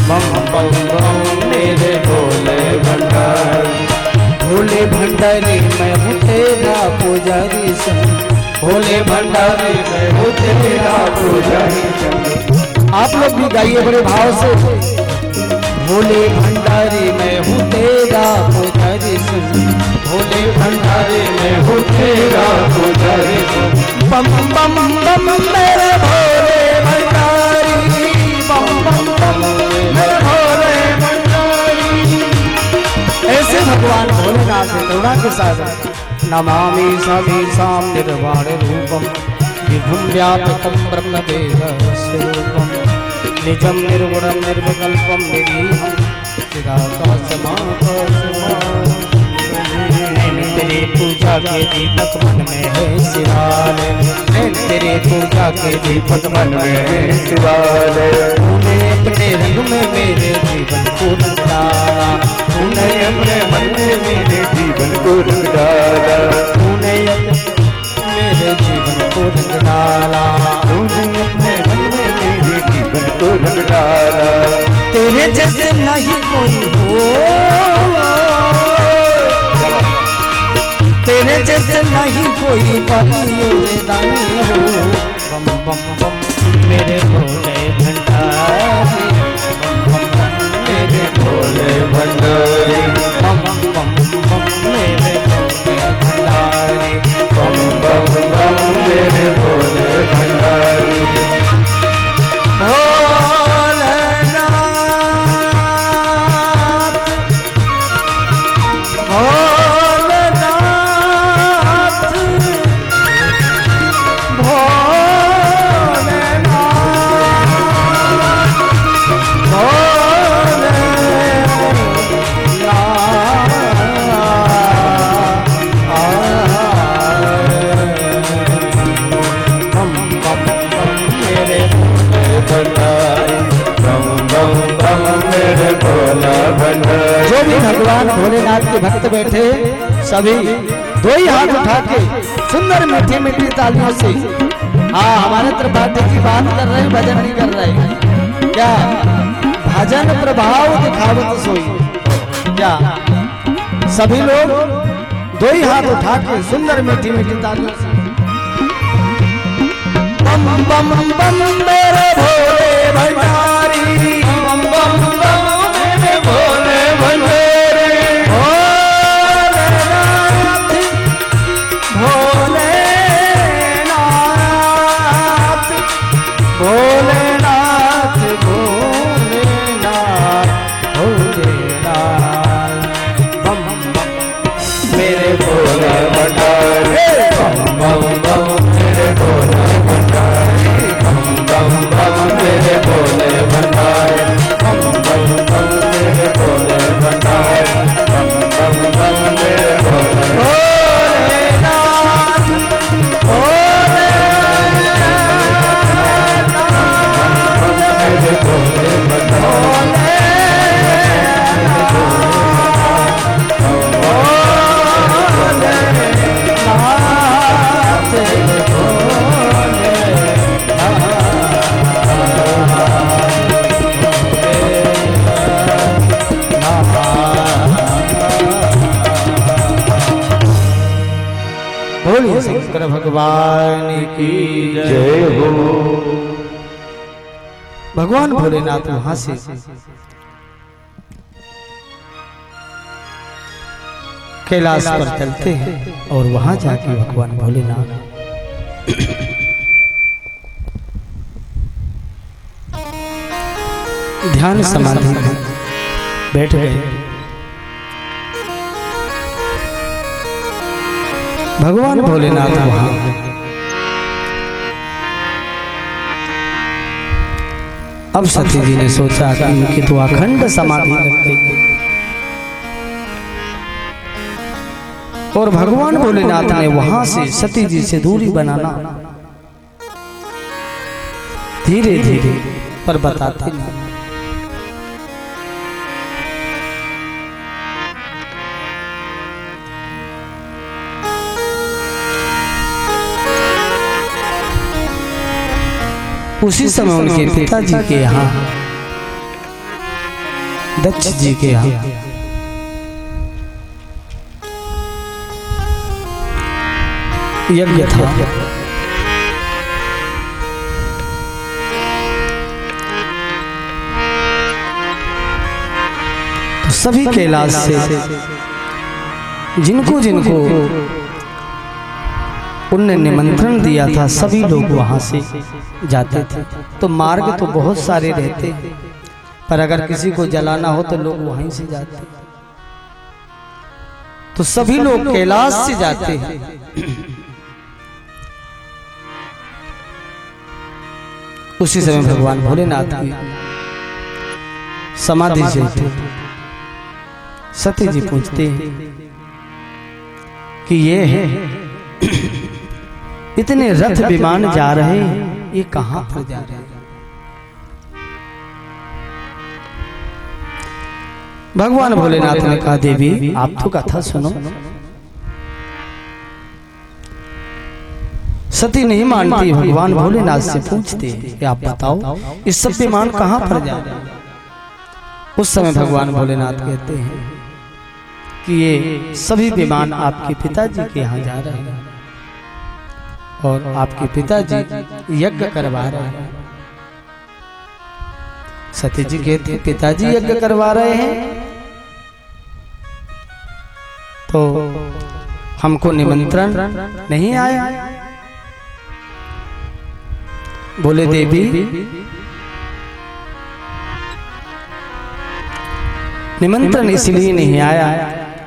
बम बम बम मेरे भोले भंडारी। भोले भंडारी मैं हूँ तेरा पुजारी संग, भोले भंडारी मैं हूँ तेरा पुजारी संग। आप लोग भी गाइए बड़े भाव से। भोले भंडारी मैं हूँ तेरा पुजारी संग, भोले भंडारी मैं हूँ तेरा पुजारी संग। बम बम बम मेरे भोले भंडारी, बम बम बम मेरे भोले भंडारी। ऐसे भगवान भोलेनाथ से करुणा के साथ नमामि समीसां निर्वाण रूपम विभुं व्यापकं ब्रह्मवेदस्वरूपं निजं निर्गुणं निर्विकल्पं निरीहं चिदाकाशमाकाशमां। तेरे पूजा के दीपक मन में है शिवालय, तेरे पूजा के दीपक मन में है शिवालय। तूने अपने रंग में मेरे जीवन को रंग डाला, तूने अपने मन में मेरे जीवन को रंग डाला, तूने मेरे जीवन को रंग डाला, तूने अपने मन में मेरे जीवन को रंग डाला। तेरे जैसे नहीं कोई हो, तेरे जैसे नहीं कोई दानी हो। बम बम बम मेरे भोले भंडारी, बम बम बम मेरे भोले भंडारी, बम बम बम मेरे भोले भंडारी, बम बम बम मेरे भोले भंडारी। जो भी भगवान भोलेनाथ के भक्त बैठे सभी दो ही हाथ उठा के सुंदर मीठी मीठी तालियों से हाँ हमारे त्रिपाठी की बात कर रहे, भजन नहीं कर रहे। क्या भजन प्रभाव दिखावत सोई। क्या सभी लोग दो ही हाथ उठा के सुंदर मीठी मीठी तालियों से बम बम बम मेरे भोले भंडारी, बम बम बम मेरे भोले भंडारी। भोलेनाथ भोलेनाथ भोलेनाथ भोलेनाथ बम बम मेरे भोले भंडारी, बम बम बम मेरे भोले भंडारी, बम बम बम मेरे भोले भंडारी, बम बम बम मेरे भोले भंडारी, बम बम बम मेरे भोले भोलेनाथ मेरे भोले भंडारी। बोलिए शंकर भगवान की जय हो। भगवान भोलेनाथ वहां से कैलाश पर चलते हैं और वहां जाके भगवान भोलेनाथ ध्यान समाधि में बैठ गए। भगवान भोलेनाथ वहां अब सती जी ने सोचा कि इनकी तो अखंड समाधि लग गई और भगवान भोलेनाथ ने वहां से सती जी से दूरी बनाना धीरे धीरे पर बताते नहीं। उसी समय उनके पिताजी के यहाँ दक्ष जी के यहाँ यज्ञ था। तो सभी कैलाश से जिनको जिनको उनने निमंत्रण दिया था सभी लोग वहां से जाते थे। तो मार्ग तो बहुत सारे रहते पर अगर किसी को जलाना हो तो लोग वहीं से जाते। तो सभी लोग कैलाश से जाते हैं। उसी समय भगवान भोलेनाथ की समाधि से सती जी पूछते हैं कि ये है इतने रथ विमान जा रहे हैं, ये कहां पर जा रहे हैं? भगवान भोलेनाथ ने कहा देवी आप तो कथा सुनो। सती नहीं मानती, भगवान भोलेनाथ से पूछते कि आप बताओ इस सब विमान कहां पर जा रहे हैं? उस समय भगवान भोलेनाथ कहते हैं कि ये सभी विमान आपके पिताजी के यहाँ जा रहे हैं और आपके पिताजी यज्ञ करवा रहे हैं। सती जी कहते हैं पिताजी यज्ञ करवा रहे हैं तो हमको निमंत्रण नहीं आया। बोले देवी निमंत्रण इसलिए नहीं आया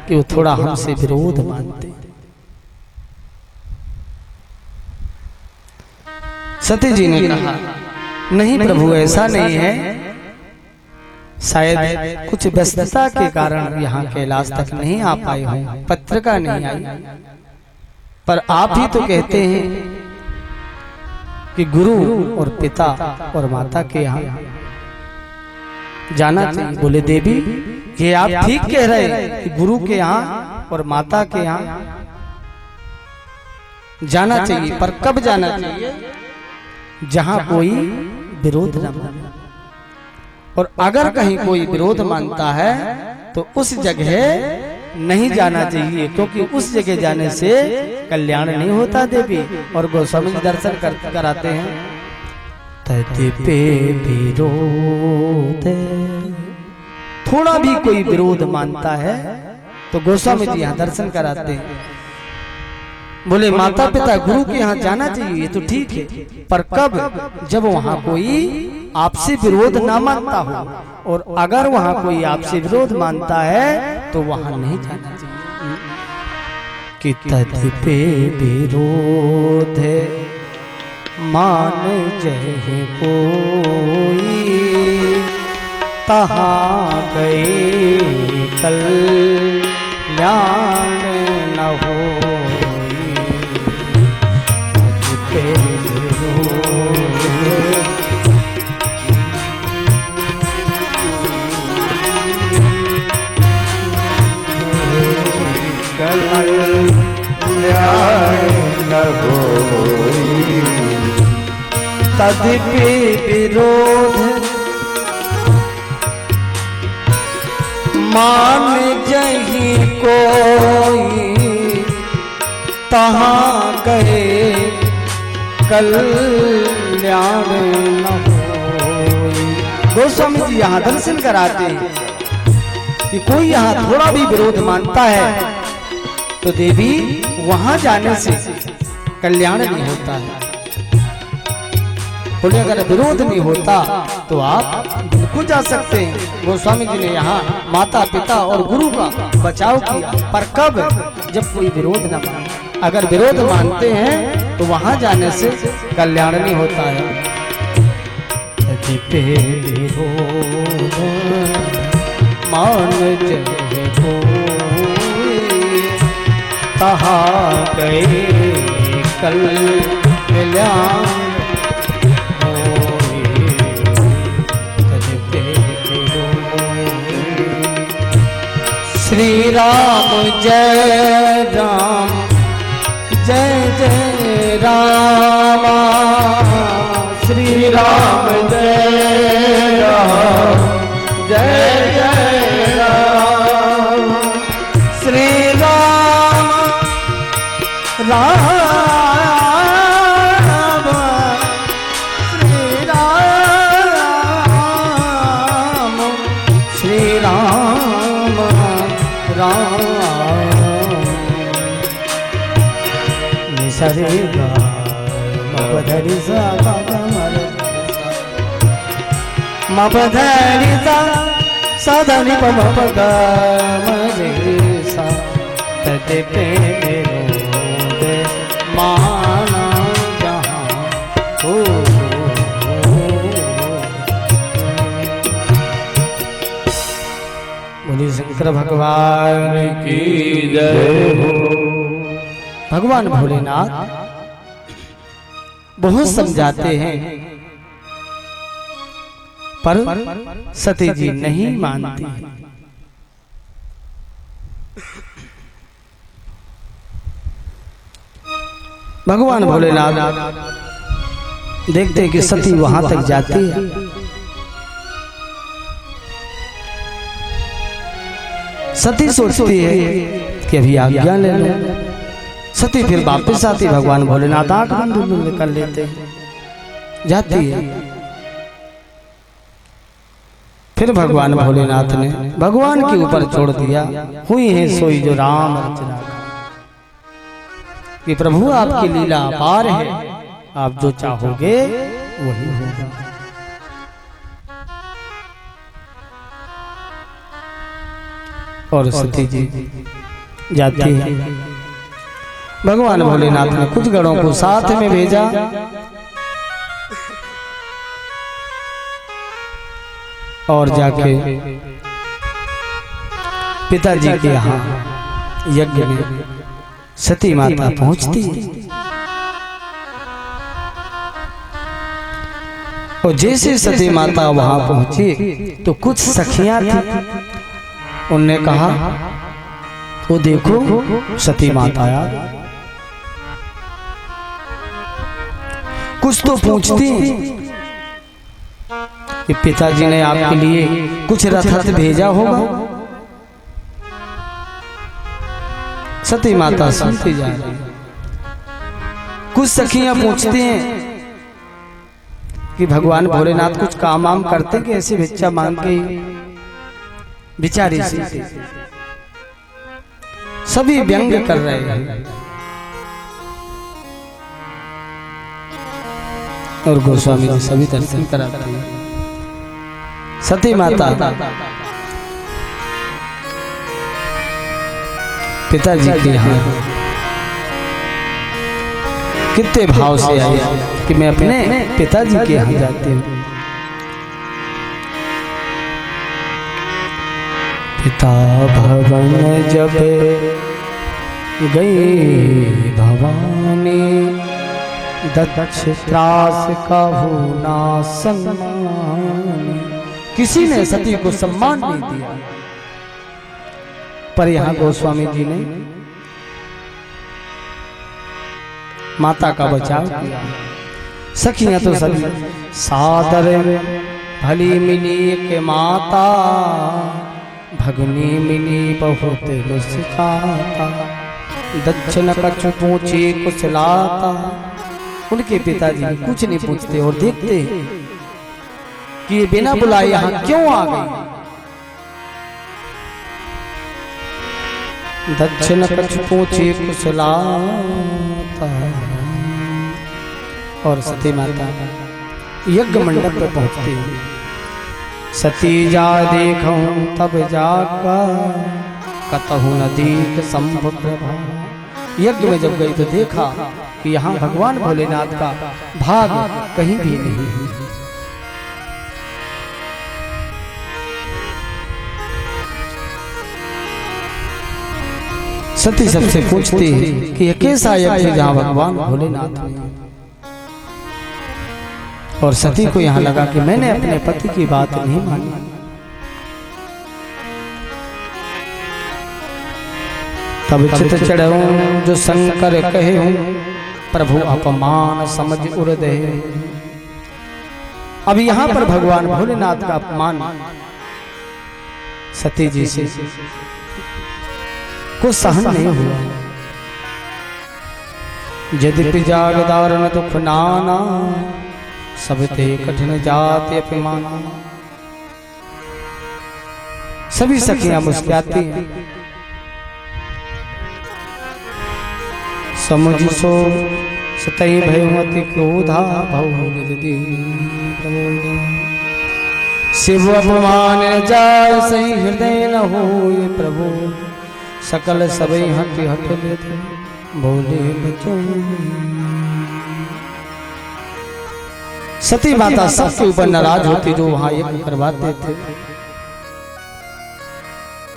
कि वो थोड़ा हमसे विरोध मानते। सती जी ने कहा नहीं प्रभु ऐसा नहीं है, शायद कुछ व्यस्तता के कारण यहाँ कैलाश तक नहीं आ पाए हों, पत्रिका नहीं आई। पर आप ही तो कहते हैं कि गुरु और पिता और माता के यहाँ जाना चाहिए। बोले देवी ये आप ठीक कह रहे हैं कि गुरु के यहाँ और माता के यहाँ जाना चाहिए, पर कब जाना चाहिए? जहां कोई विरोध न माने। और अगर कहीं कोई विरोध मानता है तो उस जगह नहीं जाना चाहिए, क्योंकि उस जगह जाने से कल्याण नहीं होता देवी। और गोस्वामी दर्शन कराते हैं तद पे विरोध, थोड़ा भी कोई विरोध मानता है तो गोस्वामी जी यहाँ दर्शन कराते हैं। बोले माता पिता गुरु के यहाँ जाना चाहिए, ये तो ठीक है, पर कब? जब वहां कोई आपसे विरोध ना मानता हो। और अगर वहां कोई आपसे विरोध मानता है तो वहां नहीं जाना चाहिए। कि तद पे विरोध मान जय कोई, तहाँ गए कल्याण न हो। तद्पि विरोध मान जही कोई, तहाँ गए कल्याण न होई। गोस्वामी जी यहाँ दर्शन कराते हैं कि कोई यहाँ थोड़ा भी विरोध मानता है तो देवी वहां जाने से कल्याण नहीं होता है। बोले अगर विरोध नहीं होता तो आप बिल्कुल जा सकते हैं। गोस्वामी जी ने यहाँ माता पिता और गुरु का बचाव किया, पर कब? जब कोई विरोध न माने। अगर विरोध मानते हैं तो वहां जाने से कल्याण नहीं होता है। मान जय कहा गए कल्याण श्री राम जय राम जय जय राम, श्री राम जय राम जय जय राम, श्री राम राम श्री राम राम निसरे मपधरि सा मपधरि सा साधनि पमपग मरे सा तते पे माना जहाँ हो। बोले शंकर भगवान की जय हो। भगवान भोलेनाथ बहुत समझाते हैं पर सती जी नहीं मानती। भगवान भोलेनाथ देखते हैं कि सती वहां तक जाती है, सती सोचती है कि अभी आज्ञा ले लो। सती फिर वापस आती, भगवान भोलेनाथ आंख बंद कर लेते हैं, जाती है। फिर भगवान भोलेनाथ ने भगवान के ऊपर छोड़ दिया, हुई है सोई जो राम रचना कि प्रभु आपकी लीला अपार है, आप जो चाहोगे वही होगा। और सती जी जाती है। भगवान भोलेनाथ ने कुछ गणों को साथ में भेजा, और जाके पिताजी के यहाँ यज्ञ में सती माता पहुंचती है। और जैसे सती माता वहां पहुंची तो कुछ सखियां थी, उनने कहा वो देखो सती माता आया। कुछ तो पूछती कि पिताजी ने आपके लिए कुछ रथ भेजा होगा। सती माता सुनती जा रही। कुछ सखियां पूछती हैं कि भगवान भोलेनाथ कुछ काम वाम करते कि ऐसी भिक्षा मांग के बिचारी सी। सभी व्यंग कर रहे हैं और गोस्वामी जी सभी दर्शन कराते हैं। सती माता पिताजी के यहाँ कितने भाव से आई कि मैं अपने पिताजी के यहाँ जाती हूँ। पिता भवन जब गई भवानी, दक्ष त्रास का होना सम्मान। किसी ने सती को सम्मान नहीं दिया, पर यहाँ गोस्वामी जी ने माता का बचाव किया। सखियां तो सभी सादर भली मिली के माता, भगनी मिली बहुत लुस्काता, दक्षिण कछु पूछे कुछ लाता। उनके पिताजी कुछ नहीं पूछते और देखते कि ये बिना बुलाए यहाँ क्यों आ गई। दक्षिण कछु पूछे कुछ लाता। और सती माता यज्ञ मंडप पर पहुंचते हैं। सती जा देखूं तब जाका कतहु नदी के संभव प्रभा। यज्ञ में जब गई तो देखा कि यहाँ भगवान भोलेनाथ का भाग कहीं भी नहीं है। सती सबसे पूछती है कि यह कैसा यज्ञ है जहाँ भगवान भोलेनाथ है। और सती को यहाँ लगा कि मैंने अपने पति की बात नहीं मानी। तब चित चढ़ूं जो शंकर कहे हूं प्रभु अपमान समझ उर्दे। अब यहाँ पर भगवान भोलेनाथ का अपमान सती जी से को सहन नहीं हुआ। यद्यपि जागदारण दुख नाना सब ते कठिन जाते अभिमाना। सभी सखियां मुस्कुराती हैं। समुझ सो सतई भयमति क्रोधा भवदी शिव अपमान जाय सही हृदय न हो प्रभु सकल सबई हट हट लेते भोले बचो। सती माता सबके ऊपर नाराज होती जो वहां यज्ञ करवाते थे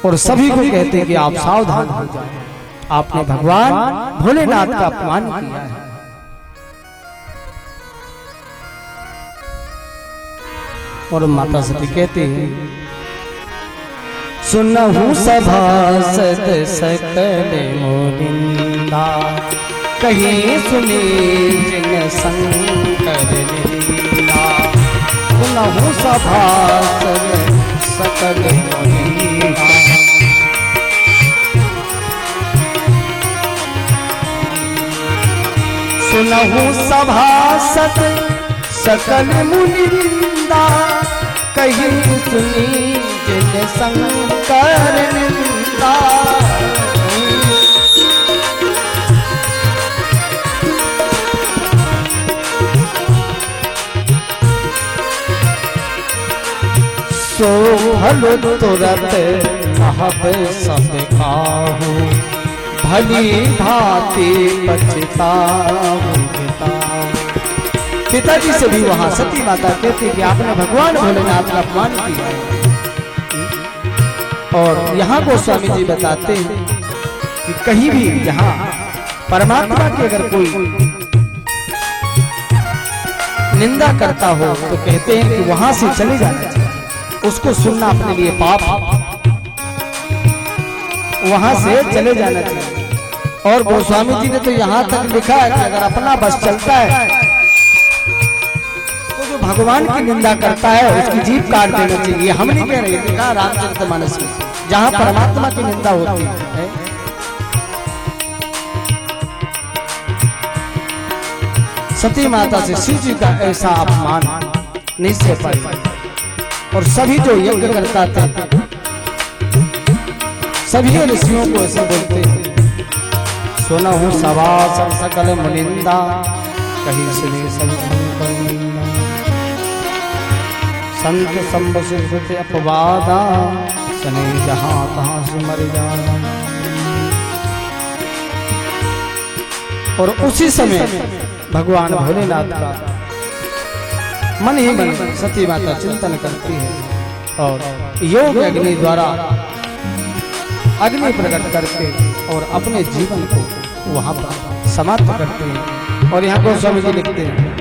और सभी को कहते कि आप सावधान हो जाओ, आपने भगवान भोलेनाथ का अपमान किया है। और माता सती कहते हैं सुनहु सभासद सकल मोरिंदा कहीं सुनी जिन शंकर निंदा। सुनहु सभासद सकल मोरिंदा सुनहु सभासद सकल मुनिंदा कहीं सुनी जिन शंकर निंदा। सो भलो तुरत महब सब काहू भली भांति पछताऊं पिता। पिताजी से भी वहां सती माता कहती कि आपने भगवान भोलेनाथ का अपमान किया है। और यहाँ गोस्वामी जी बताते हैं कि कहीं भी यहाँ परमात्मा की अगर कोई निंदा करता हो तो कहते हैं कि वहां से चले जाना चाहिए, उसको सुनना अपने लिए पाप, वहां से चले जाना चाहिए। और गोस्वामी जी ने तो यहाँ तक लिखा है कि अगर अपना बस चलता है तो जो भगवान की निंदा करता है उसकी जीभ काट देना चाहिए। हम नहीं कह रहे, लिखा रामचरितमानस में जहाँ परमात्मा की निंदा होती है। सती माता से शिव जी का ऐसा अपमान नहीं सह पाई। और सभी जो यज्ञ करता थे सभी ऋषियों को ऐसे बोलते हैं सुनहु सभासद सकल मुनिंदा कहीं सुने सब संत संबसित अपवादा सने जहां तहां से मर जाना। और उसी समय भगवान भोलेनाथ का मन ही मन सती माता चिंतन करती है और योग अग्नि द्वारा अग्नि प्रकट करके और अपने जीवन को वहां पर समाप्त करते हैं। और यहाँ गोस्वामी जी लिखते हैं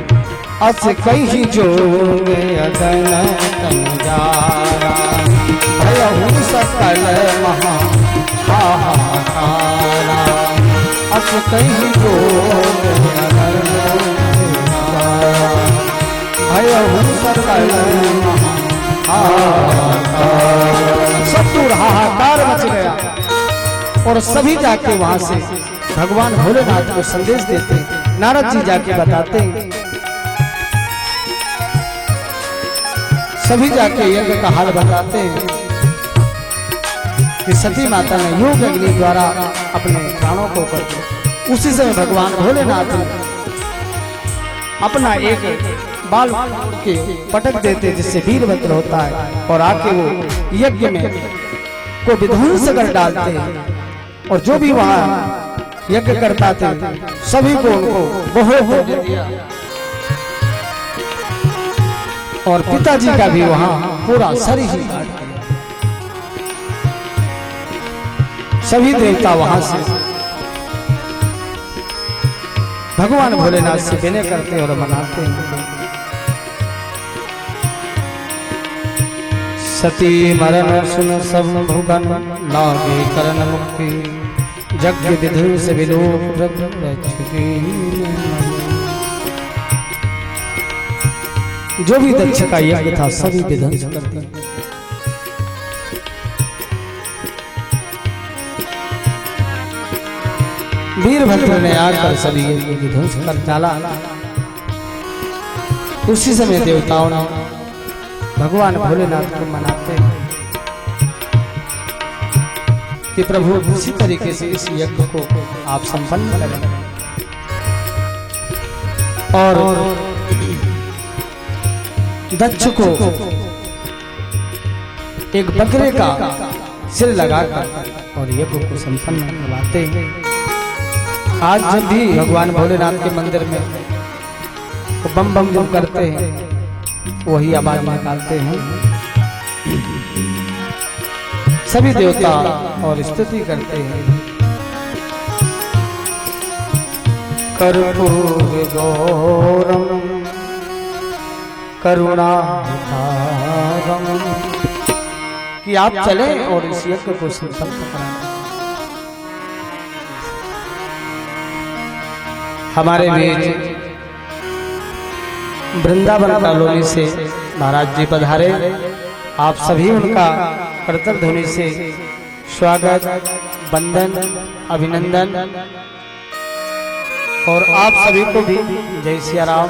अस कहीं जोग अगन तन जारा भयहु सकल महा हाहाकारा। अस कहीं जोग अगन भयहु सकल महा हाहाकारा। सब दूर हाहाकार मच गया और सभी जाके वहां से भगवान भोलेनाथ को संदेश देते। नारद जी जाके बताते हैं, सभी जाके यज्ञ का हाल बताते हैं कि सती माता ने योग अग्नि द्वारा अपने प्राणों को कर दिया। उसी समय भगवान भोलेनाथ ने अपना एक बाल के पटक देते, जिससे वीरभद्र होता है और आके वो यज्ञ में को विध्वंस कर डालते। और जो भी वहां यज्ञ करता थे सभी को उनको बहुत दे दिया। और पिताजी का भी वहां पूरा सर ही काट दिया। सभी देवता वहां से भगवान भोलेनाथ से विनय करते और मनाते हैं। सती मरण सुन सब भुवन, लागे करण मुक्ति, जग विधु से विलोक रक्षकी। जो भी दक्ष का यज्ञ था सभी विध्वंस कर दिया। वीरभद्र ने आकर सभी यज्ञ विध्वंस कर डाला। उसी समय देवताओं ने भगवान भोलेनाथ को मनाते हैं कि प्रभु उसी तरीके से इस यज्ञ को आप संपन्न करें। और दक्ष को एक बकरे का सिर लगाकर और यज्ञ को संपन्न करवाते हैं। आज जब भी भगवान भोलेनाथ के मंदिर में बम बम जो करते हैं वही आवाज निकालते हैं। सभी देवता और स्तुति करते हैं। कर्पूर गौरम करुणाधारम, कि आप चले और इस यज्ञ को संपन्न कराएं। हमारे बीच वृंदावन कॉलोनी से महाराज जी पधारे। आप सभी उनका करतल ध्वनि से स्वागत, वंदन, अभिनंदन। और आप सभी को भी जय सिया राम।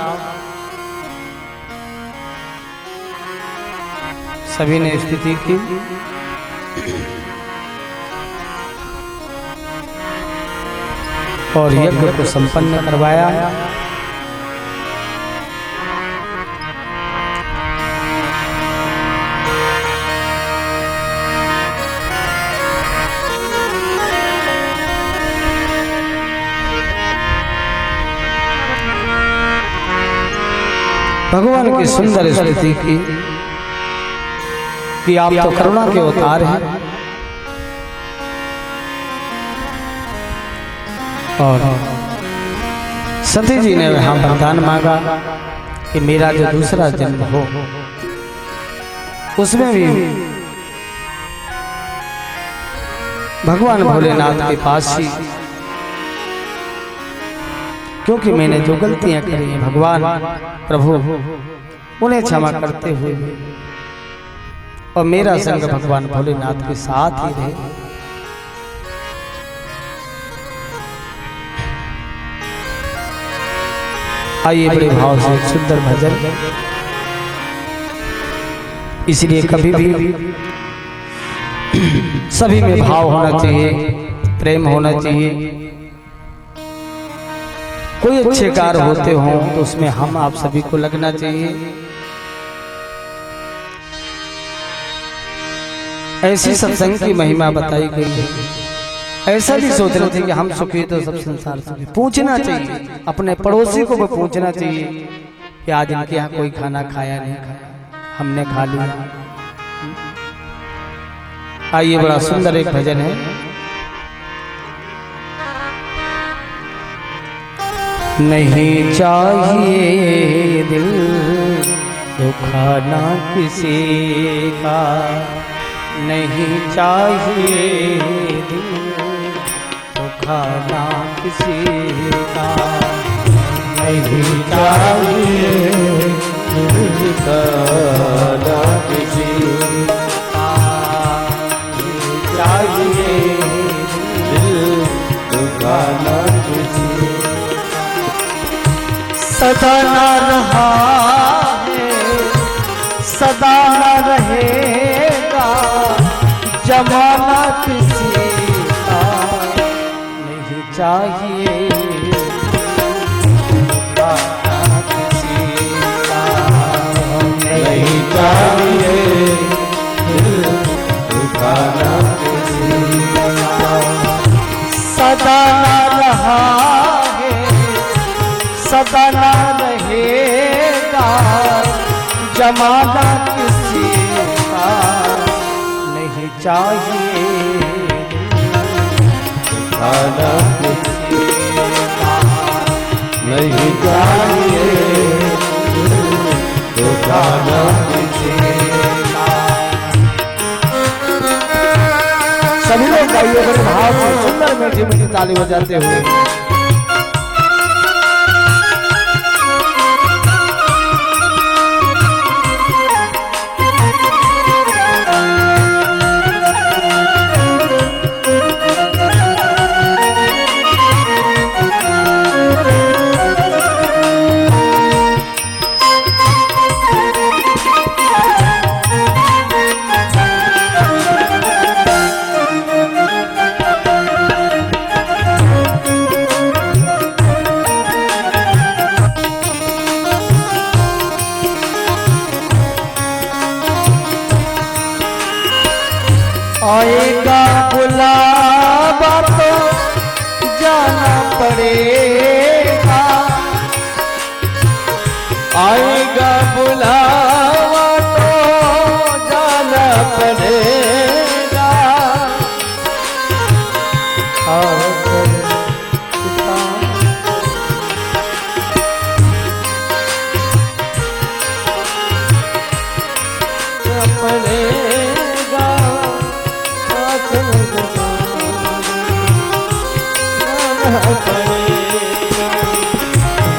सभी ने स्तुति की। और यज्ञ को संपन्न करवाया। भगवान की सुंदर स्तुति की कि आप तो करुणा के अवतार हैं। और सती जी ने वहां वरदान मांगा कि मेरा जो दूसरा जन्म हो उसमें भी भगवान भोलेनाथ के पास ही, क्योंकि मैंने जो गलतियां करी हैं भगवान प्रभु उन्हें क्षमा करते हुए और मेरा संग भगवान भोलेनाथ के साथ ही रहे। आइए बड़े भाव से एक सुंदर भजन। इसलिए कभी भी सभी में भाव होना चाहिए, प्रेम होना चाहिए। कोई अच्छे कार्य होते हों तो उसमें हम आप सभी को लगना चाहिए। ऐसी सत्संग की महिमा बताई गई है। ऐसा भी सोच रहे थे कि हम सुखी तो सब संसार सुखी। पूछना चाहिए, अपने पड़ोसी को भी पूछना चाहिए कि आज इनके यहाँ कोई खाना खाया नहीं खाया, हमने खा लिया। आइए बड़ा सुंदर एक भजन है। नहीं चाहिए दिल दुखाना किसी का, नहीं चाहिए दिल दुखाना किसी का, नहीं चाहिए दिल दुखाना किसी का, नहीं चाहिए दिल दुखाना किसी का। सदा न रहा है सदा न रहेगा जमाना किसी का, नहीं चाहिए जमाना किसी का, जमाना किसी का नहीं चाहिए, खाना किसी का नहीं चाहिए, तो खाना किसी का। सभी लोग गाइए बड़े भाव से, सुंदर मीठी मीठी ताली बजाते हुए। आएगा बुलावा तो जाना पड़ेगा, आएगा बुलावा तो जाना पड़ेगा।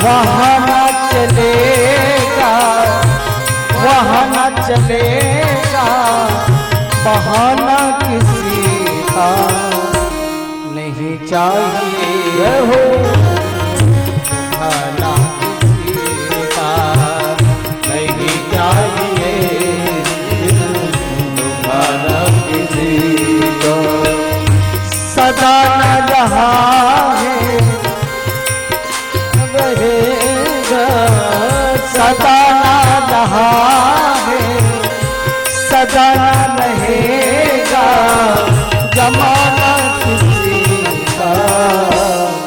वहाँ न चलेगा, वहाँ न चलेगा, बहाना किसी का नहीं चाहिए हो, बहाना किसी का नहीं चाहिए, बहाना किसी को। सदा न रहा है रहेगा, सदा न रहा है, सदा न रहेगा, जमाना किसी का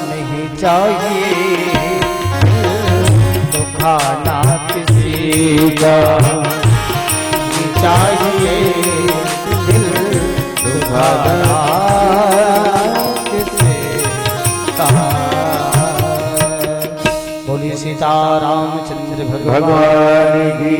नहीं चाहिए, तो खाना किसी का नहीं चाहिए, दिल दुखाना किसी का। बोली सीतारामचंद्र भगवान भगवान की